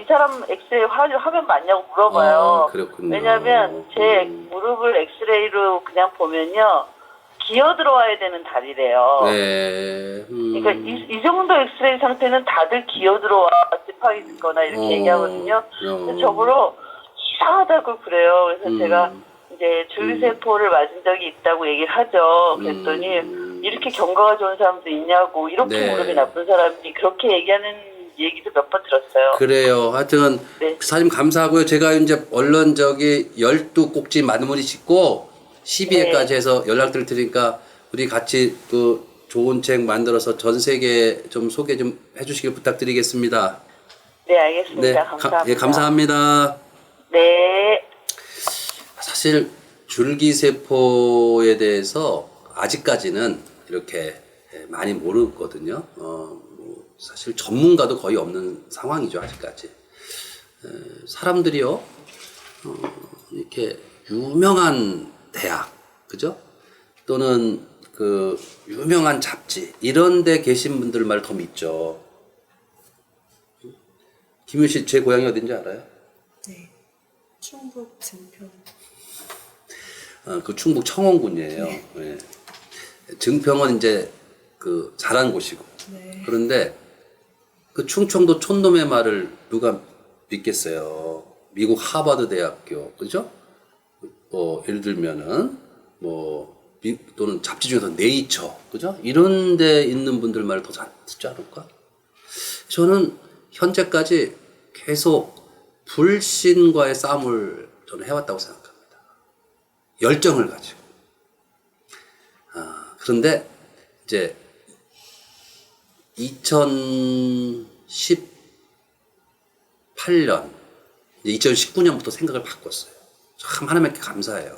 사람 엑스레이 화면 맞냐고 물어봐요. 그렇군요. 왜냐하면 제 무릎을 엑스레이로 그냥 보면요. 기어 들어와야 되는 다리래요. 네. 그러니까 이 정도 엑스레이 상태는 다들 기어 들어와 지팡이 듣거나 이렇게 얘기하거든요. 근데 저보러 이상하다고 그래요. 그래서 제가 이제 줄기세포를 맞은 적이 있다고 얘기를 하죠. 그랬더니 이렇게 경과가 좋은 사람도 있냐고 이렇게 무릎이 나쁜 사람이 그렇게 얘기하는 얘기도 몇 번 들었어요. 그래요. 하여튼 사장님 감사하고요. 제가 이제 얼른 12꼭지 마무리 짓고 12회까지 해서 연락드릴 테니까 우리 같이 그 좋은 책 만들어서 전 세계에 좀 소개 좀 해주시길 부탁드리겠습니다. 네, 알겠습니다. 감사합니다. 예, 감사합니다. 네. 사실 줄기세포에 대해서 아직까지는 이렇게 많이 모르거든요. 사실 전문가도 거의 없는 상황이죠, 아직까지. 사람들이요, 이렇게 유명한 대학, 그죠? 또는 그 유명한 잡지, 이런 데 계신 분들 말 더 믿죠. 김효 씨, 제 고향이 어딘지 알아요? 네. 충북 증평. 그 충북 청원군이에요. 네. 증평은 이제 그 잘한 곳이고. 네. 그런데 그 충청도 촌놈의 말을 누가 믿겠어요? 미국 하버드 대학교, 그죠? 예를 들면은 또는 잡지 중에서 네이처, 그죠? 이런 데 있는 분들 말을 더 잘 듣지 않을까? 저는 현재까지 계속 불신과의 싸움을 저는 해왔다고 생각합니다. 열정을 가지고. 그런데 이제 2018년, 2019년부터 생각을 바꿨어요. 참 하나님께 감사해요.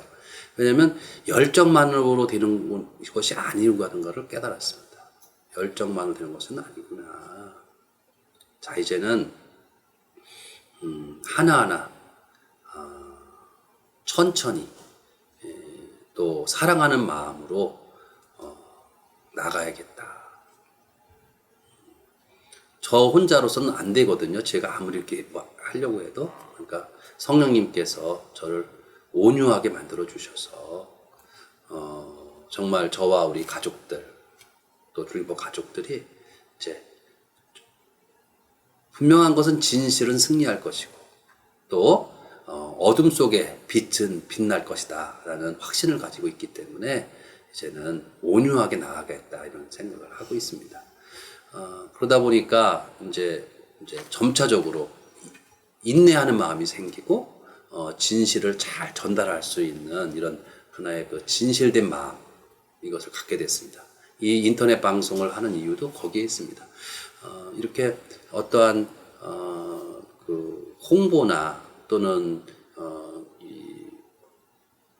왜냐하면 열정만으로 되는 것이 아니라는 것을 깨달았습니다. 열정만으로 되는 것은 아니구나. 자, 이제는 하나하나 천천히 또 사랑하는 마음으로 나가야겠다. 저 혼자로서는 안 되거든요. 제가 아무리 이렇게 하려고 해도. 그러니까 성령님께서 저를 온유하게 만들어 주셔서 정말 저와 우리 가족들 또 줄리버 가족들이 이제 분명한 것은 진실은 승리할 것이고 또 어둠 속에 빛은 빛날 것이다 라는 확신을 가지고 있기 때문에 이제는 온유하게 나아가겠다 이런 생각을 하고 있습니다. 그러다 보니까 이제 점차적으로 인내하는 마음이 생기고 진실을 잘 전달할 수 있는 이런 하나의 그 진실된 마음 이것을 갖게 됐습니다. 이 인터넷 방송을 하는 이유도 거기에 있습니다. 이렇게 어떠한 그 홍보나 또는 이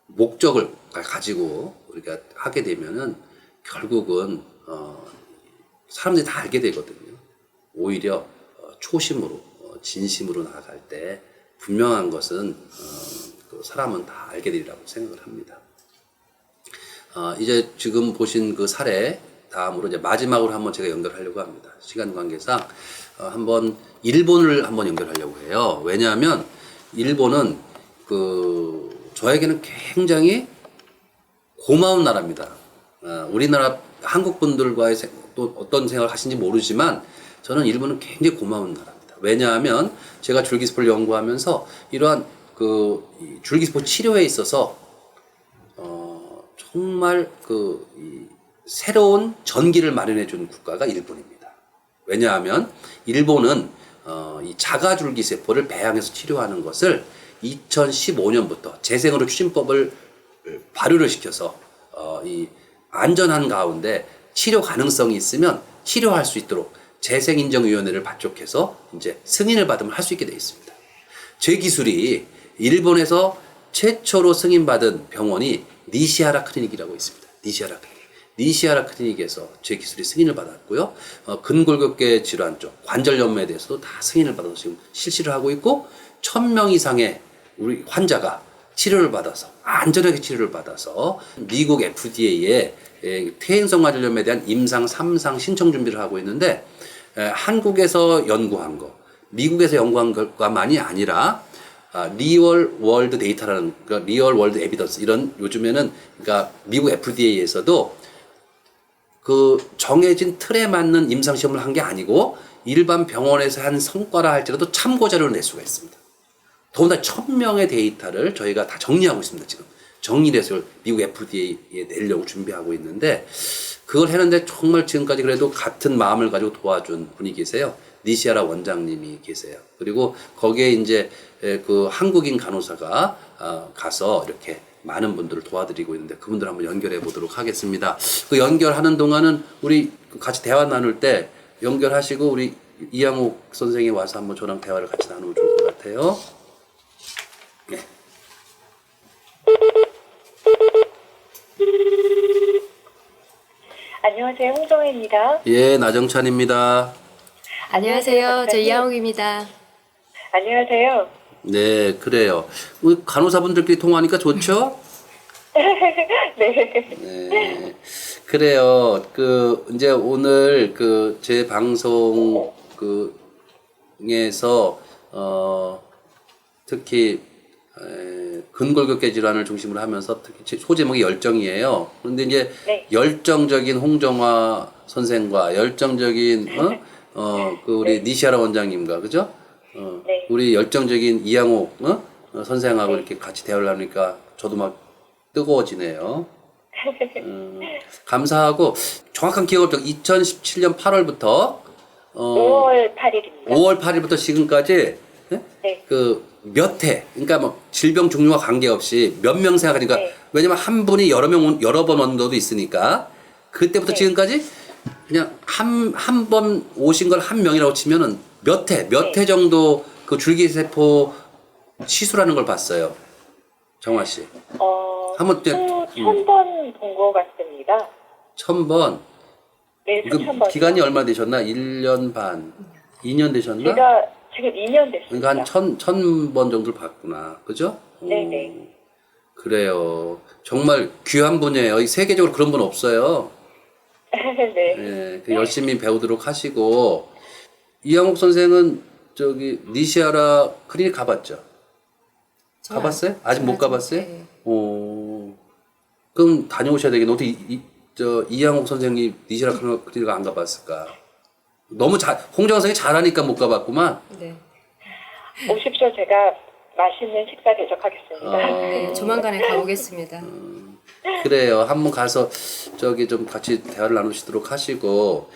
목적을 가지고 우리가 하게 되면은 결국은 사람들이 다 알게 되거든요. 오히려 초심으로 진심으로 나아갈 때 분명한 것은 그 사람은 다 알게 되리라고 생각을 합니다. 이제 지금 보신 그 사례 다음으로 이제 마지막으로 한번 제가 연결하려고 합니다. 시간 관계상 한번 일본을 한번 연결하려고 해요. 왜냐하면 일본은 저에게는 굉장히 고마운 나라입니다. 우리나라 한국 분들과의 또 어떤 생각을 하시는지 모르지만 저는 일본은 굉장히 고마운 나라입니다. 왜냐하면 제가 줄기세포를 연구하면서 이러한 이 줄기세포 치료에 있어서 정말 이 새로운 전기를 마련해 준 국가가 일본입니다. 왜냐하면 일본은 이 자가줄기세포를 배양해서 치료하는 것을 2015년부터 재생으로 추진법을 발효를 시켜서 이 안전한 가운데 치료 가능성이 있으면 치료할 수 있도록 재생인정위원회를 발족해서 이제 승인을 받으면 할 수 있게 되어 있습니다. 제 기술이 일본에서 최초로 승인받은 병원이 니시하라 클리닉이라고 있습니다. 니시하라 클리닉에서 제 기술이 승인을 받았고요. 근골격계 질환 쪽 관절염에 대해서도 다 승인을 받아서 지금 실시를 하고 있고 1000명 이상의 우리 환자가 치료를 받아서 안전하게 치료를 받아서 미국 FDA에 퇴행성 관절염에 대한 임상 3상 신청 준비를 하고 있는데 한국에서 연구한 거, 미국에서 연구한 것만이 아니라 리얼 월드 데이터라는 그러니까 리얼 월드 에비던스 이런 요즘에는 그러니까 미국 FDA에서도 정해진 틀에 맞는 임상 시험을 한 게 아니고 일반 병원에서 한 성과라 할지라도 참고 자료를 낼 수가 있습니다. 더군다나 1000명의 데이터를 저희가 다 정리하고 있습니다. 지금 정리를 해서 미국 FDA에 내려고 준비하고 있는데 그걸 했는데 정말 지금까지 그래도 같은 마음을 가지고 도와준 분이 계세요. 니시하라 원장님이 계세요. 그리고 거기에 이제 한국인 간호사가 가서 이렇게 많은 분들을 도와드리고 있는데 그분들 한번 연결해 보도록 하겠습니다. 그 연결하는 동안은 우리 같이 대화 나눌 때 연결하시고 우리 이양옥 선생이 와서 한번 저랑 대화를 같이 나누면 좋을 것 같아요. 네. 안녕하세요. 홍정혜입니다. 예, 나정찬입니다. 안녕하세요. 저 이양옥입니다. 안녕하세요. 네, 그래요. 우리 간호사분들끼리 통화하니까 좋죠? 네. 네. 그래요. 이제 오늘 제 방송 에서 특히 근골격계 질환을 중심으로 하면서 특히 소제목이 열정이에요. 그런데 이제 네. 열정적인 홍정화 선생과 열정적인 우리 니시하라 원장님과 그죠? 네. 우리 열정적인 이양옥 선생하고 이렇게 같이 대화를 하니까 저도 막 뜨거워지네요. 감사하고 정확한 기억을 2017년 8월부터 5월 8일입니다. 5월 8일부터 지금까지 네. 몇 회, 그러니까 뭐 질병 종류와 관계없이 몇 명 생각하니까 네. 왜냐면 한 분이 여러 번 온 것도 있으니까 그때부터 네. 지금까지 그냥 한 번 오신 걸 한 명이라고 치면은 몇 회 정도 줄기세포 시술하는 걸 봤어요. 정화 씨. 한번 1000번 본 것 같습니다. 1000번. 네, 1000번. 기간이 얼마 되셨나? 1년 반, 2년 되셨나? 제가 지금 2년 됐습니다. 그러니까 한 1000번 정도를 봤구나. 그죠? 네네. 그래요. 정말 귀한 분이에요. 세계적으로 그런 분 없어요. 네. 네, 열심히 배우도록 하시고 이양옥 선생은 니시하라 클리닉 가봤죠? 가봤어요? 아직 못 가봤어요? 네. 그럼 다녀오셔야 되겠네. 어떻게 이양옥 선생이 니시하라 클리닉 안 가봤을까? 너무 홍정화 선생이 잘하니까 못 가봤구만. 네. 오십시오. 제가 맛있는 식사 대접하겠습니다. 네, 조만간에 가보겠습니다. 그래요. 한번 가서 좀 같이 대화를 나누시도록 하시고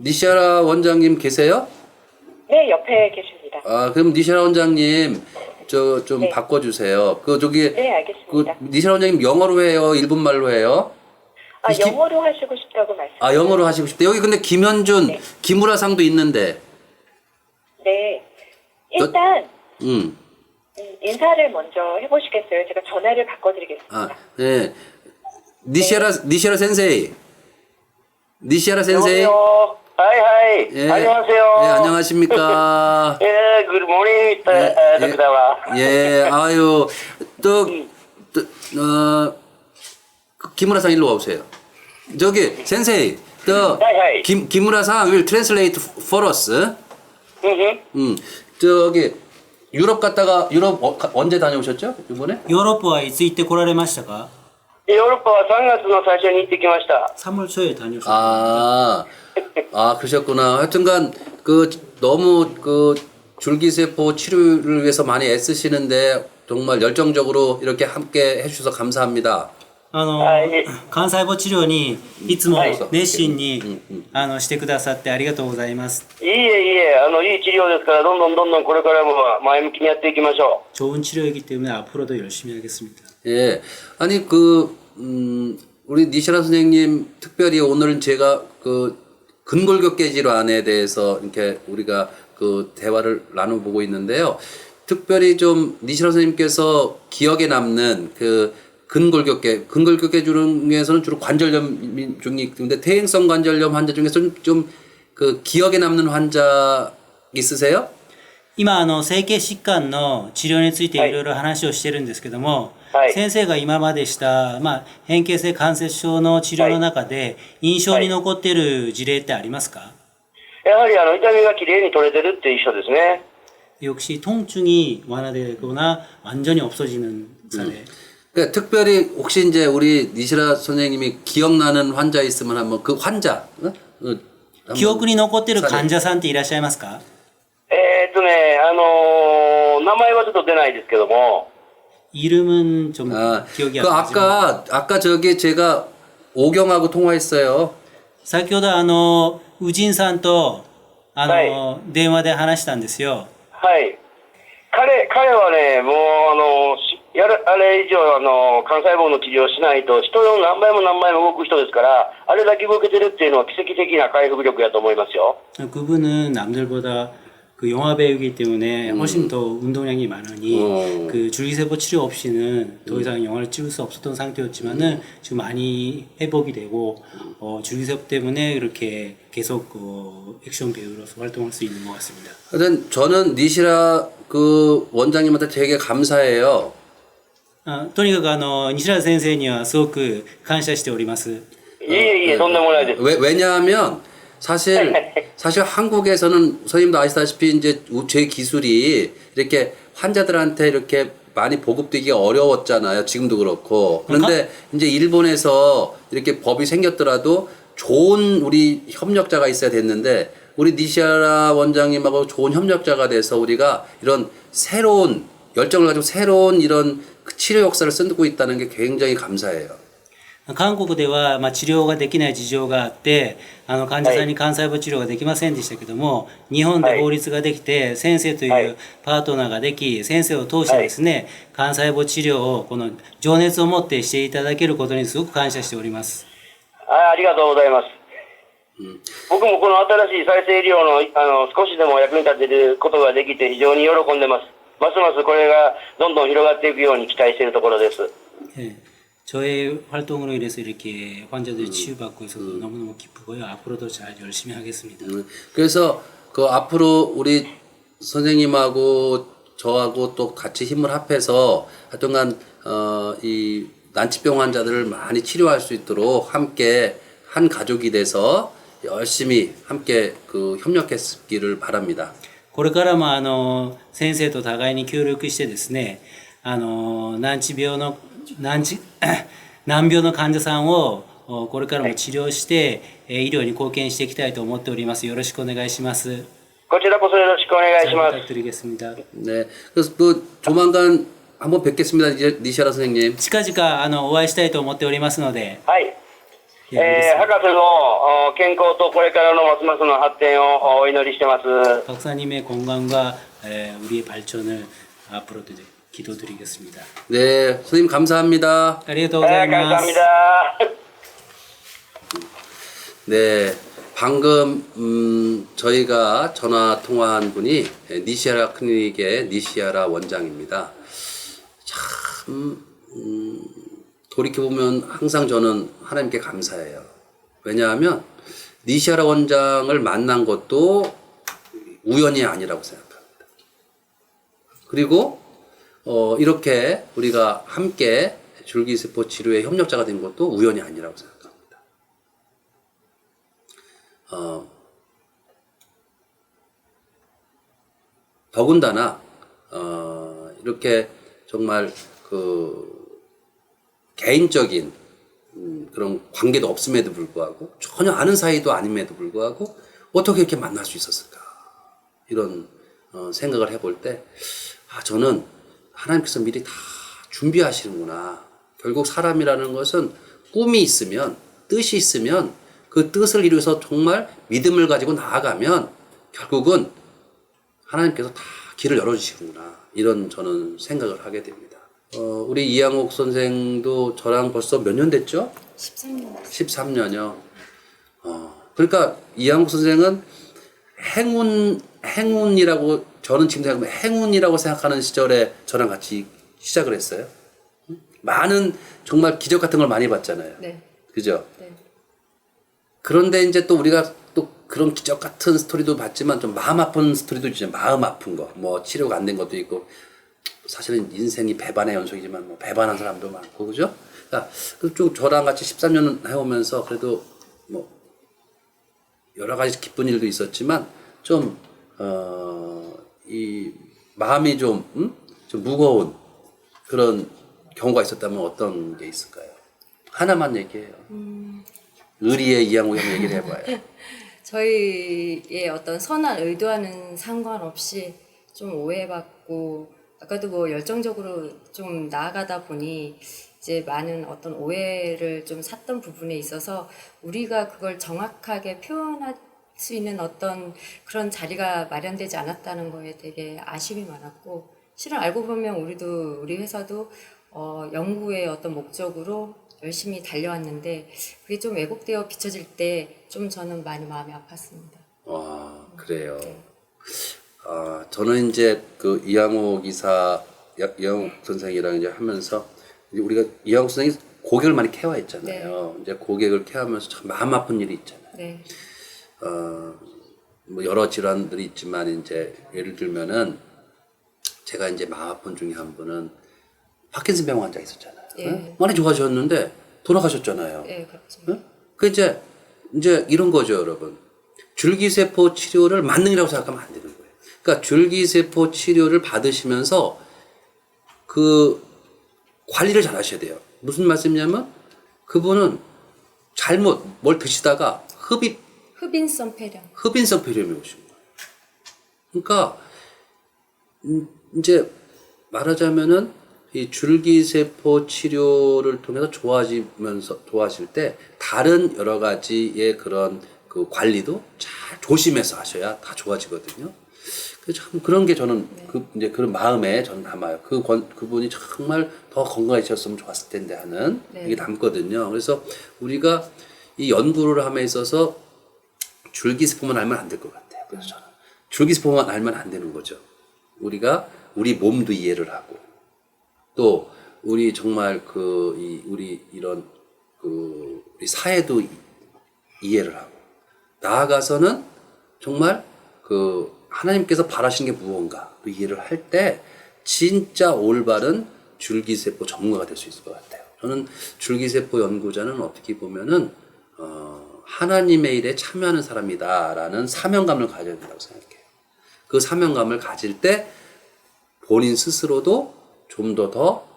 니시하라 원장님 계세요? 네, 옆에 계십니다. 그럼 니시하라 원장님 좀 네. 바꿔주세요. 네, 알겠습니다. 니시하라 원장님 영어로 해요? 일본말로 해요? 영어로 하시고 싶다고 말씀. 영어로 하시고 싶대. 여기 근데 김현준, 네. 김우라상도 있는데. 네. 일단 음. 인사를 먼저 해보시겠어요? 제가 전화를 바꿔드리겠습니다. 네. 니시하라 센세이. 니시하라 센세이. 여보세요. 하이. 예. 안녕하세요. 예, 안녕하십니까. 예, 굿모닝, 예, 아유, 김우라상 일로 와보세요. 저기 센세이, 김우라상 will translate for us. 저기 유럽 갔다가 유럽 언제 다녀오셨죠? 이번에? ヨーロッパはいつ行ってこられましたか？ヨーロッパは3月の最初に行ってきました。 3월 초에 다녀오셨습니다. 그러셨구나. 하여튼간 그 너무 그 줄기세포 치료를 위해서 많이 애쓰시는데 정말 열정적으로 이렇게 함께 해주셔서 감사합니다. 幹細胞治療にいつも熱心にしてくださってありがとうございます。いいえいえ、いい治療ですからどんどんこれからも前向きにやっていきましょう。 좋은 치료이기 때문에 앞으로도 열심히 하겠습니다. 예. 아니 우리 니시라 선생님 특별히 오늘 제가 그 근골격계 질환에 대해서 이렇게 우리가 그 대화를 나눠보고 있는데요. 특별히 좀 니시라 선생님께서 기억에 남는 그 근골격계 중에서는 주로 관절염 중이 있는데 퇴행성 관절염 환자 중에서 좀 그 기억에 남는 환자 있으세요? 今整形疾患の治療についていろいろ話をしてるんですけども、先生が今までした、変形性関節症の治療の中で印象に残っている事例ってありますか？やはり痛みがきれいに取れてるって一緒ですね。 역시 통증이 완화되거나 완전히 없어지는 사례. 그러니까 특별히 혹시 이제 우리 니시라 선생님이 기억나는 환자 있으면 한번 그 환자 記憶に残っている患者さんっていらっしゃいますか？名前はちょっと出ないですけども。 이름은 좀 기억이 안 나지만. 아까 저기 제가 오경하고 통화했어요. 先ほどウジンさんと電話で話したんですよ。はい。彼はね、もうあれ以上幹細胞の治療をしないと人の何倍も動く人ですから、あれだけ動けてるっていうのは奇跡的な回復力やと思いますよ。 그분은 남들보다 그 영화 배우이기 때문에 훨씬 더 운동량이 많으니 그 줄기세포 치료 없이는 더 이상 영화를 찍을 수 없었던 상태였지만은 지금 많이 회복이 되고 줄기세포 때문에 이렇게 계속 액션 배우로서 활동할 수 있는 것 같습니다. 하여튼 저는 니시라 그 원장님한테 되게 감사해요. とにかく西原先生にはすごく感謝しております。 왜냐하면 사실 한국에서는 선생님도 아시다시피 이제 제 기술이 이렇게 환자들한테 이렇게 많이 보급되기가 어려웠잖아요. 지금도 그렇고. 그런데 이제 일본에서 이렇게 법이 생겼더라도 좋은 우리 협력자가 있어야 됐는데 우리 니시아라 원장님하고 좋은 협력자가 돼서 우리가 이런 새로운 열정을 가지고 새로운 이런 치료 역사를 쓰고 있다는 게 굉장히 감사해요. 韓国では治療ができない事情があって患者さんに幹細胞治療ができませんでしたけども、日本で法律ができて先生というパートナーができ、先生を通してですね、幹細胞治療をこの情熱を持ってしていただけることにすごく感謝しております。ありがとうございます。僕もこの新しい再生医療の少しでも役に立てることができて非常に喜んでます。ますますこれがどんどん広がっていくように期待しているところです。 저의 활동으로 인해서 이렇게 환자들이 치유받고 있어서 너무너무 기쁘고요. 앞으로도 잘 열심히 하겠습니다. 그래서 그 앞으로 우리 선생님하고 저하고 또 같이 힘을 합해서 하여튼간 이 난치병 환자들을 많이 치료할 수 있도록 함께 한 가족이 돼서 열심히 함께 그 협력했기를 바랍니다. これからも先生と互いに協力してですね、難病の患者さんをこれからも治療して医療に貢献していきたいと思っております。よろしくお願いします。こちらこそよろしくお願いします。 부탁드리겠습니다. 네, 그래서 그 조만간 한번 뵙겠습니다, 니시아라 선생님. 近々お会いしたいと思っておりますので。はい。博士の健康とこれからのますますの発展をお祈りしてます。 박사님의 건강과 우리의 발전을 앞으로도 기도드리겠습니다. 네, 선생님 감사합니다. 감사합니다. 네, 방금 저희가 전화 통화한 분이 니시아라 클리닉의 니시아라 원장입니다. 참 돌이켜보면 항상 저는 하나님께 감사해요. 왜냐하면 니시아라 원장을 만난 것도 우연이 아니라고 생각합니다. 그리고 이렇게 우리가 함께 줄기세포 치료에 협력자가 된 것도 우연이 아니라고 생각합니다. 더군다나 이렇게 정말 그 개인적인 그런 관계도 없음에도 불구하고 전혀 아는 사이도 아님에도 불구하고 어떻게 이렇게 만날 수 있었을까 이런 생각을 해볼 때 저는 하나님께서 미리 다 준비하시는구나. 결국 사람이라는 것은 꿈이 있으면 뜻이 있으면 그 뜻을 이루어서 정말 믿음을 가지고 나아가면 결국은 하나님께서 다 길을 열어주시는구나. 이런 저는 생각을 하게 됩니다. 우리 이양옥 선생도 저랑 벌써 몇 년 됐죠? 13년. 13년이요. 그러니까 이양옥 선생은 행운이라고 저는 지금 생각하면 행운이라고 생각하는 시절에 저랑 같이 시작을 했어요. 많은 정말 기적 같은 걸 많이 봤잖아요. 네. 그죠? 네. 그런데 이제 또 우리가 또 그런 기적 같은 스토리도 봤지만 좀 마음 아픈 스토리도 있죠. 마음 아픈 거. 뭐 치료가 안 된 것도 있고. 사실은 인생이 배반의 연속이지만 뭐 배반한 사람도 많고. 그죠? 그러니까 쭉 저랑 같이 13년 해오면서 그래도 뭐 여러 가지 기쁜 일도 있었지만 좀, 이 마음이 좀 무거운 그런 경우가 있었다면 어떤 게 있을까요? 하나만 얘기해요. 의리의 이양옥이 한번 얘기를 해봐요. 저희의 어떤 선한 의도와는 상관없이 좀 오해받고 아까도 뭐 열정적으로 좀 나아가다 보니 이제 많은 어떤 오해를 좀 샀던 부분에 있어서 우리가 그걸 정확하게 표현할 수 있는 어떤 그런 자리가 마련되지 않았다는 거에 되게 아쉬움이 많았고 실은 알고 보면 우리 회사도 연구의 어떤 목적으로 열심히 달려왔는데 그게 좀 왜곡되어 비춰질 때 좀 저는 많이 마음이 아팠습니다. 그래요. 네. 저는 이제 그 이양옥 선생이랑 이제 하면서 이제 우리가 이양옥 선생이 고객을 많이 케어했잖아요. 네. 이제 고객을 케어하면서 참 마음 아픈 일이 있잖아요. 네. 뭐 여러 질환들이 있지만 이제 예를 들면은 제가 이제 마음 아픈 중에 한 분은 파킨슨 병 환자 있었잖아요. 예. 많이 좋아지셨는데 돌아가셨잖아요. 예, 그렇죠. 그 이제 이런 거죠, 여러분. 줄기세포 치료를 만능이라고 생각하면 안 되는 거예요. 그러니까 줄기세포 치료를 받으시면서 그 관리를 잘 하셔야 돼요. 무슨 말씀이냐면 그분은 잘못 뭘 드시다가 흡인성 폐렴. 흡인성 폐렴이 오신 거예요. 그러니까 이제 말하자면은 이 줄기세포 치료를 통해서 좋아하실 때 다른 여러 가지의 그런 그 관리도 잘 조심해서 하셔야 다 좋아지거든요. 그래서 참 그런 게 저는 이제 그런 마음에 저는 남아요. 그분이 정말 더 건강해졌으면 좋았을 텐데 하는 이게 남거든요. 그래서 우리가 이 연구를 함에 있어서 줄기세포만 알면 안 될 것 같아요. 그래서 저는 줄기세포만 알면 안 되는 거죠. 우리가 우리 몸도 이해를 하고 또 우리 정말 우리 이런 우리 사회도 이해를 하고 나아가서는 정말 하나님께서 바라시는 게 무언가 이해를 할 때 진짜 올바른 줄기세포 전문가가 될 수 있을 것 같아요. 저는 줄기세포 연구자는 어떻게 보면은 하나님의 일에 참여하는 사람이다라는 사명감을 가져야 된다고 생각해요. 그 사명감을 가질 때 본인 스스로도 좀 더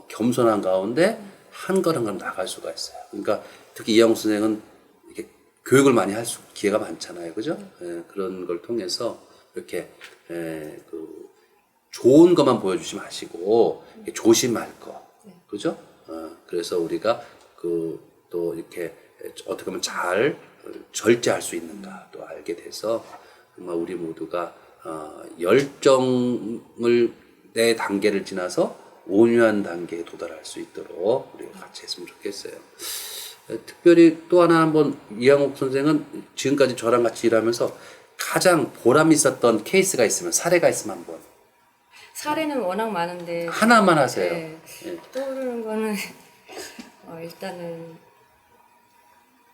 겸손한 가운데 한 걸음 한 걸음 나갈 수가 있어요. 그러니까 특히 이양옥 선생은 이렇게 교육을 많이 할 기회가 많잖아요. 그죠? 그런 걸 통해서 이렇게 좋은 것만 보여주지 마시고 조심할 거. 그죠? 그래서 우리가 또 이렇게 어떻게 하면 잘 절제할 수 있는가 또 알게 돼서 정말 우리 모두가 열정을 내 단계를 지나서 온유한 단계에 도달할 수 있도록 우리가 같이 했으면 좋겠어요. 특별히 또 하나 한번 이양옥 선생은 지금까지 저랑 같이 일하면서 가장 보람 있었던 케이스가 있으면 사례가 있으면 한번 사례는 워낙 많은데 하나만 하세요. 네. 떠오르는 거는 일단은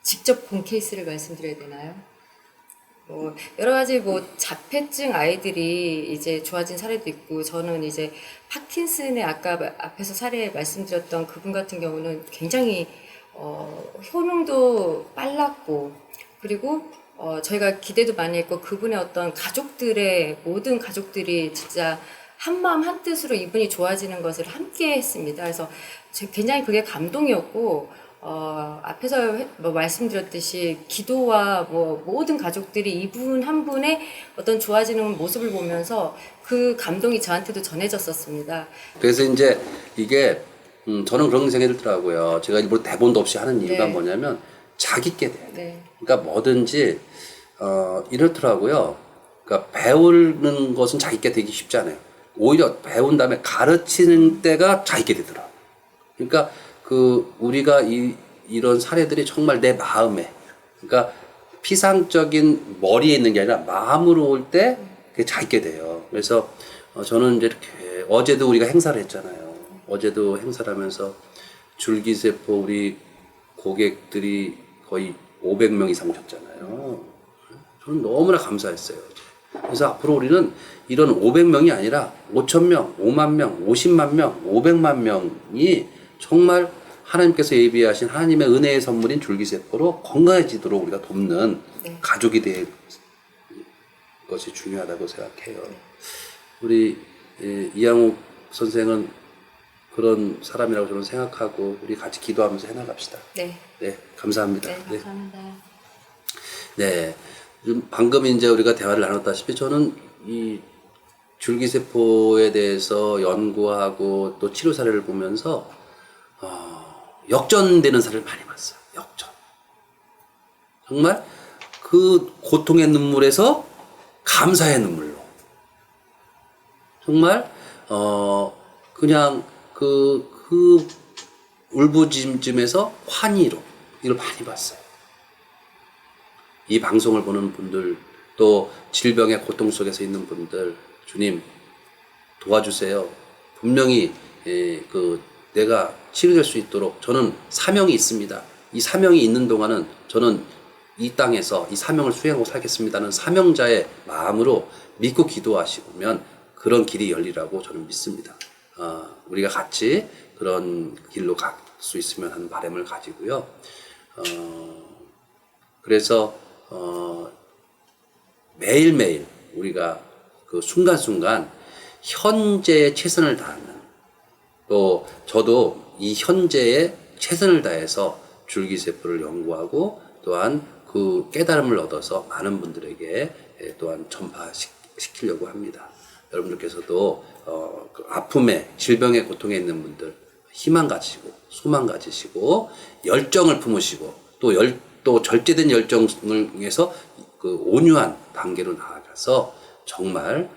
직접 본 케이스를 말씀드려야 되나요? 뭐 여러 가지 뭐 자폐증 아이들이 이제 좋아진 사례도 있고, 저는 이제 파킨슨의 아까 앞에서 사례 말씀드렸던 그분 같은 경우는 굉장히 효능도 빨랐고, 그리고 저희가 기대도 많이 했고, 그분의 어떤 가족들의 모든 가족들이 진짜 한마음 한뜻으로 이분이 좋아지는 것을 함께 했습니다. 그래서 굉장히 그게 감동이었고, 앞에서 뭐 말씀드렸듯이 기도와 뭐 모든 가족들이 이분 한 분의 어떤 좋아지는 모습을 보면서 그 감동이 저한테도 전해졌었습니다. 그래서 이제 이게 저는 그런 생각이 들더라고요. 제가 일부러 대본도 없이 하는 이유가 네. 뭐냐면 자기 게 돼요. 네. 그러니까 뭐든지 이렇더라고요. 그러니까 배우는 것은 자기 게 되기 쉽지 않아요. 오히려 배운 다음에 가르치는 때가 자기 게 되더라고요. 그러니까 우리가 이런 사례들이 정말 내 마음에, 그러니까 피상적인 머리에 있는 게 아니라 마음으로 올 때 그게 자기게 돼요. 그래서 저는 이제 이렇게 어제도 우리가 행사를 했잖아요. 어제도 행사를 하면서 줄기세포 우리 고객들이 거의 500명 이상 오셨잖아요. 저는 너무나 감사했어요. 그래서 앞으로 우리는 이런 500명이 아니라 5,000명, 5만 명, 50만 명, 500만 명이 정말 하나님께서 예비하신 하나님의 은혜의 선물인 줄기세포로 건강해지도록 우리가 돕는 가족이 될 것이 중요하다고 생각해요. 우리 이양욱 선생은 그런 사람이라고 저는 생각하고 우리 같이 기도하면서 해나갑시다. 네. 네, 감사합니다. 네, 감사합니다. 네. 방금 이제 우리가 대화를 나눴다시피 저는 이 줄기세포에 대해서 연구하고 또 치료 사례를 보면서 역전되는 사례를 많이 봤어요. 역전. 정말 그 고통의 눈물에서 감사의 눈물로. 정말 그냥 그 울부짖음에서 환희로 이걸 많이 봤어요. 이 방송을 보는 분들, 또 질병의 고통 속에서 있는 분들, 주님 도와주세요. 분명히 내가 치료될 수 있도록 저는 사명이 있습니다. 이 사명이 있는 동안은 저는 이 땅에서 이 사명을 수행하고 살겠습니다는 사명자의 마음으로 믿고 기도하시면 그런 길이 열리라고 저는 믿습니다. 우리가 같이 그런 길로 갈 수 있으면 하는 바람을 가지고요. 그래서 매일매일 우리가 그 순간순간 현재에 최선을 다하는, 또 저도 이 현재에 최선을 다해서 줄기세포를 연구하고 또한 그 깨달음을 얻어서 많은 분들에게 또한 전파시키려고 합니다. 여러분들께서도 그 아픔에, 질병의 고통에 있는 분들 희망 가지시고 소망 가지시고 열정을 품으시고 또 절제된 열정에서 그 온유한 단계로 나아가서 정말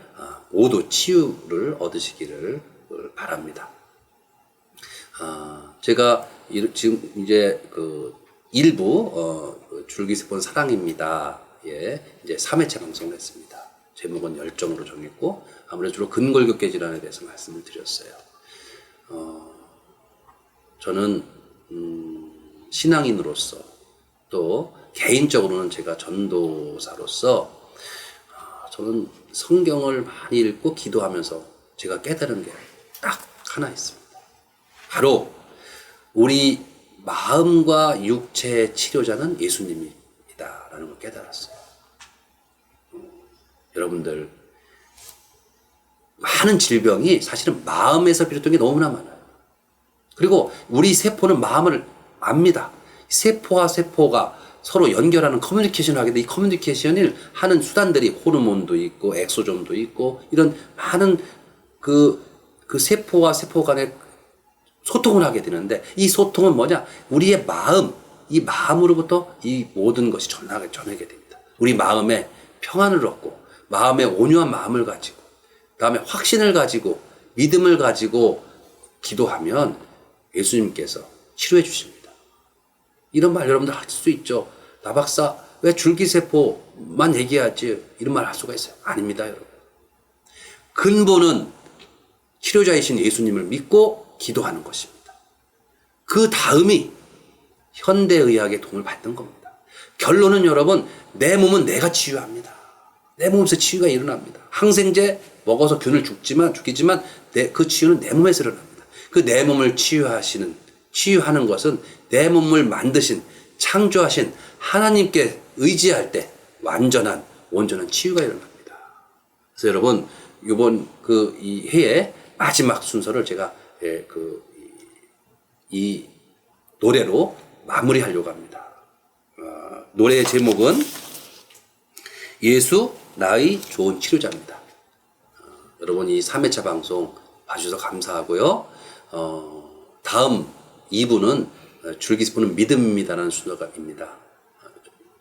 모두 치유를 얻으시기를 바랍니다. 제가 지금 이제 그 일부 줄기세포는 사랑입니다. 예, 이제 3회차 방송을 했습니다. 제목은 열정으로 정했고 아무래도 주로 근골격계 질환에 대해서 말씀을 드렸어요. 저는 신앙인으로서 또 개인적으로는 제가 전도사로서 저는 성경을 많이 읽고 기도하면서 제가 깨달은 게 딱 하나 있습니다. 바로 우리 마음과 육체의 치료자는 예수님이다라는 걸 깨달았어요. 여러분들 많은 질병이 사실은 마음에서 비롯된 게 너무나 많아요. 그리고 우리 세포는 마음을 압니다. 세포와 세포가 서로 연결하는 커뮤니케이션을 하게 돼. 이 커뮤니케이션을 하는 수단들이 호르몬도 있고 엑소좀도 있고 이런 많은 그 세포와 세포 간의 소통을 하게 되는데, 이 소통은 뭐냐? 우리의 마음, 이 마음으로부터 이 모든 것이 전하게 됩니다. 우리 마음에 평안을 얻고 마음에 온유한 마음을 가지고 그다음에 확신을 가지고 믿음을 가지고 기도하면 예수님께서 치료해 주십니다. 이런 말 여러분들 할 수 있죠. 나 박사 왜 줄기세포만 얘기하지? 이런 말 할 수가 있어요. 아닙니다, 여러분. 근본은 치료자이신 예수님을 믿고 기도하는 것입니다. 그 다음이 현대의학의 도움을 받는 겁니다. 결론은 여러분, 내 몸은 내가 치유합니다. 내 몸에서 치유가 일어납니다. 항생제 먹어서 균을 죽이지만 그 치유는 내 몸에서 일어납니다. 그 내 몸을 치유하는 것은 내 몸을 만드신, 창조하신 하나님께 의지할 때 온전한 치유가 일어납니다. 그래서 여러분, 이번 이 해의 마지막 순서를 제가 이 노래로 마무리하려고 합니다. 노래의 제목은 예수 나의 좋은 치료자입니다. 여러분, 이 3회차 방송 봐주셔서 감사하고요. 다음 2부는 줄기세포는 믿음입니다라는 순서입니다.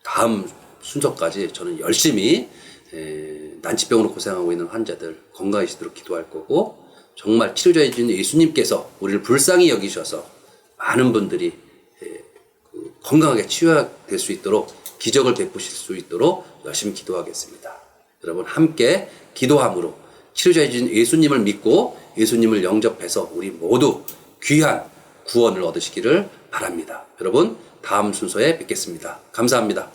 다음 순서까지 저는 열심히 난치병으로 고생하고 있는 환자들 건강해지도록 기도할 거고, 정말 치료자이신 예수님께서 우리를 불쌍히 여기셔서 많은 분들이 건강하게 치유될 수 있도록, 기적을 베푸실 수 있도록 열심히 기도하겠습니다. 여러분, 함께 기도함으로 치료자이신 예수님을 믿고 예수님을 영접해서 우리 모두 귀한 구원을 얻으시기를 바랍니다. 여러분, 다음 순서에 뵙겠습니다. 감사합니다.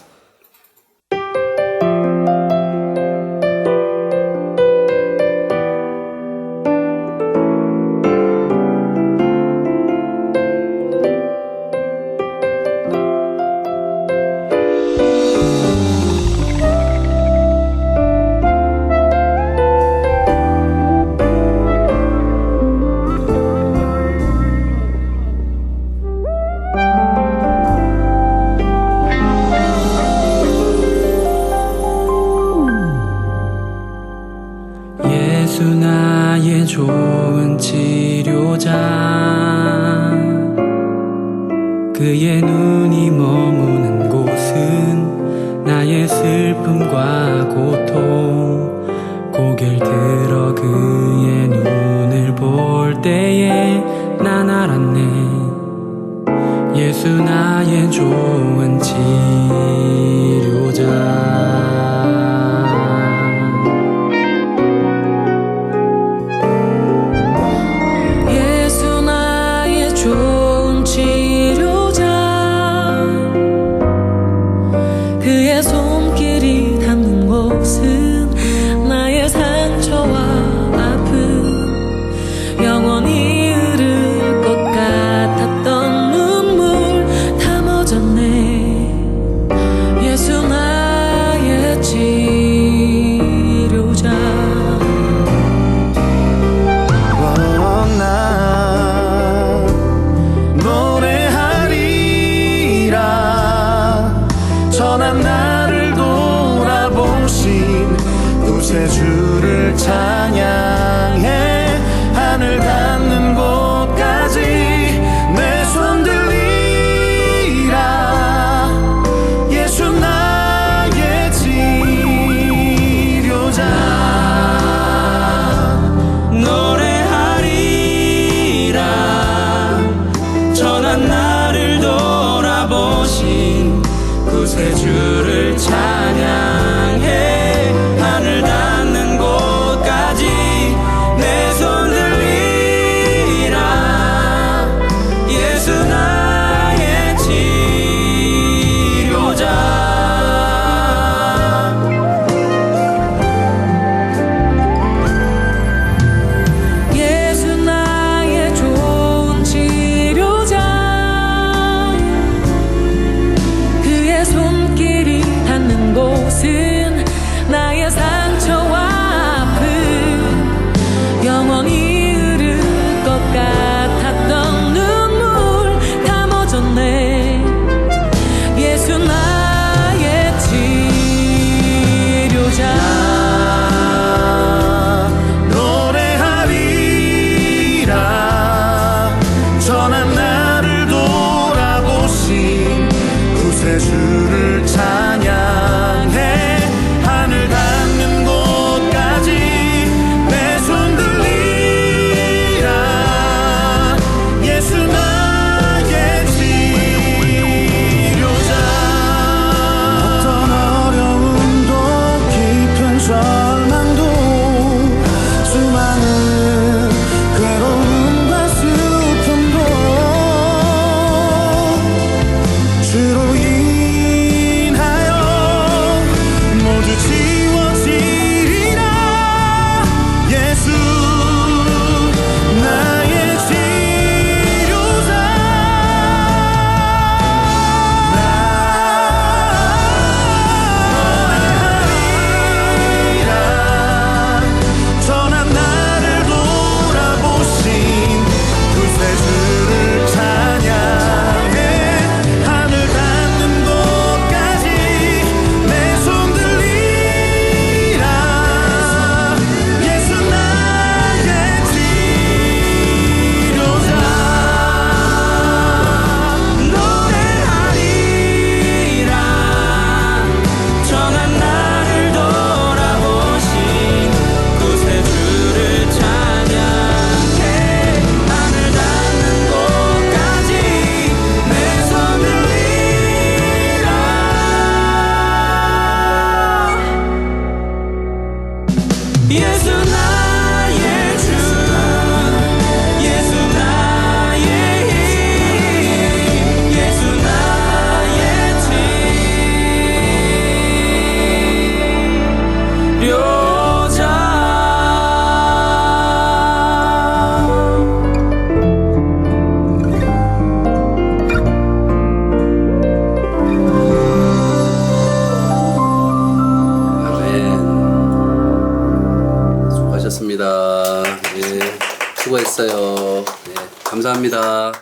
예수 나의 좋은 치료자, 그의 눈이 머무는 곳은 나의 슬픔과 고통, 고개를 들어 그의 눈을 볼 때에 난 알았네. 예수 나의 좋은 치료자. 그의 손길이 닿는 곳은 나의 상처와 아픔, 영원히 흐를 것 같았던 눈물 다 멎었네. 예수 나의 치료자. 나 노래하리라. 전한 나를 돌아보신 구세주를 찬양해. 하늘 닿는 곳까지 내 손 들리라. 예수 나의 치료자. 노래하리라. 전한 나를 돌아보신 구세주를 찬양해. 하늘 닿는 곳까지 내 손 들리라. 예수 나의 치료자. 예수 나의 좋은 치료자. 그의 손길이 닿는 곳은 수고하셨습니다. 예, 수고했어요. 예, 감사합니다.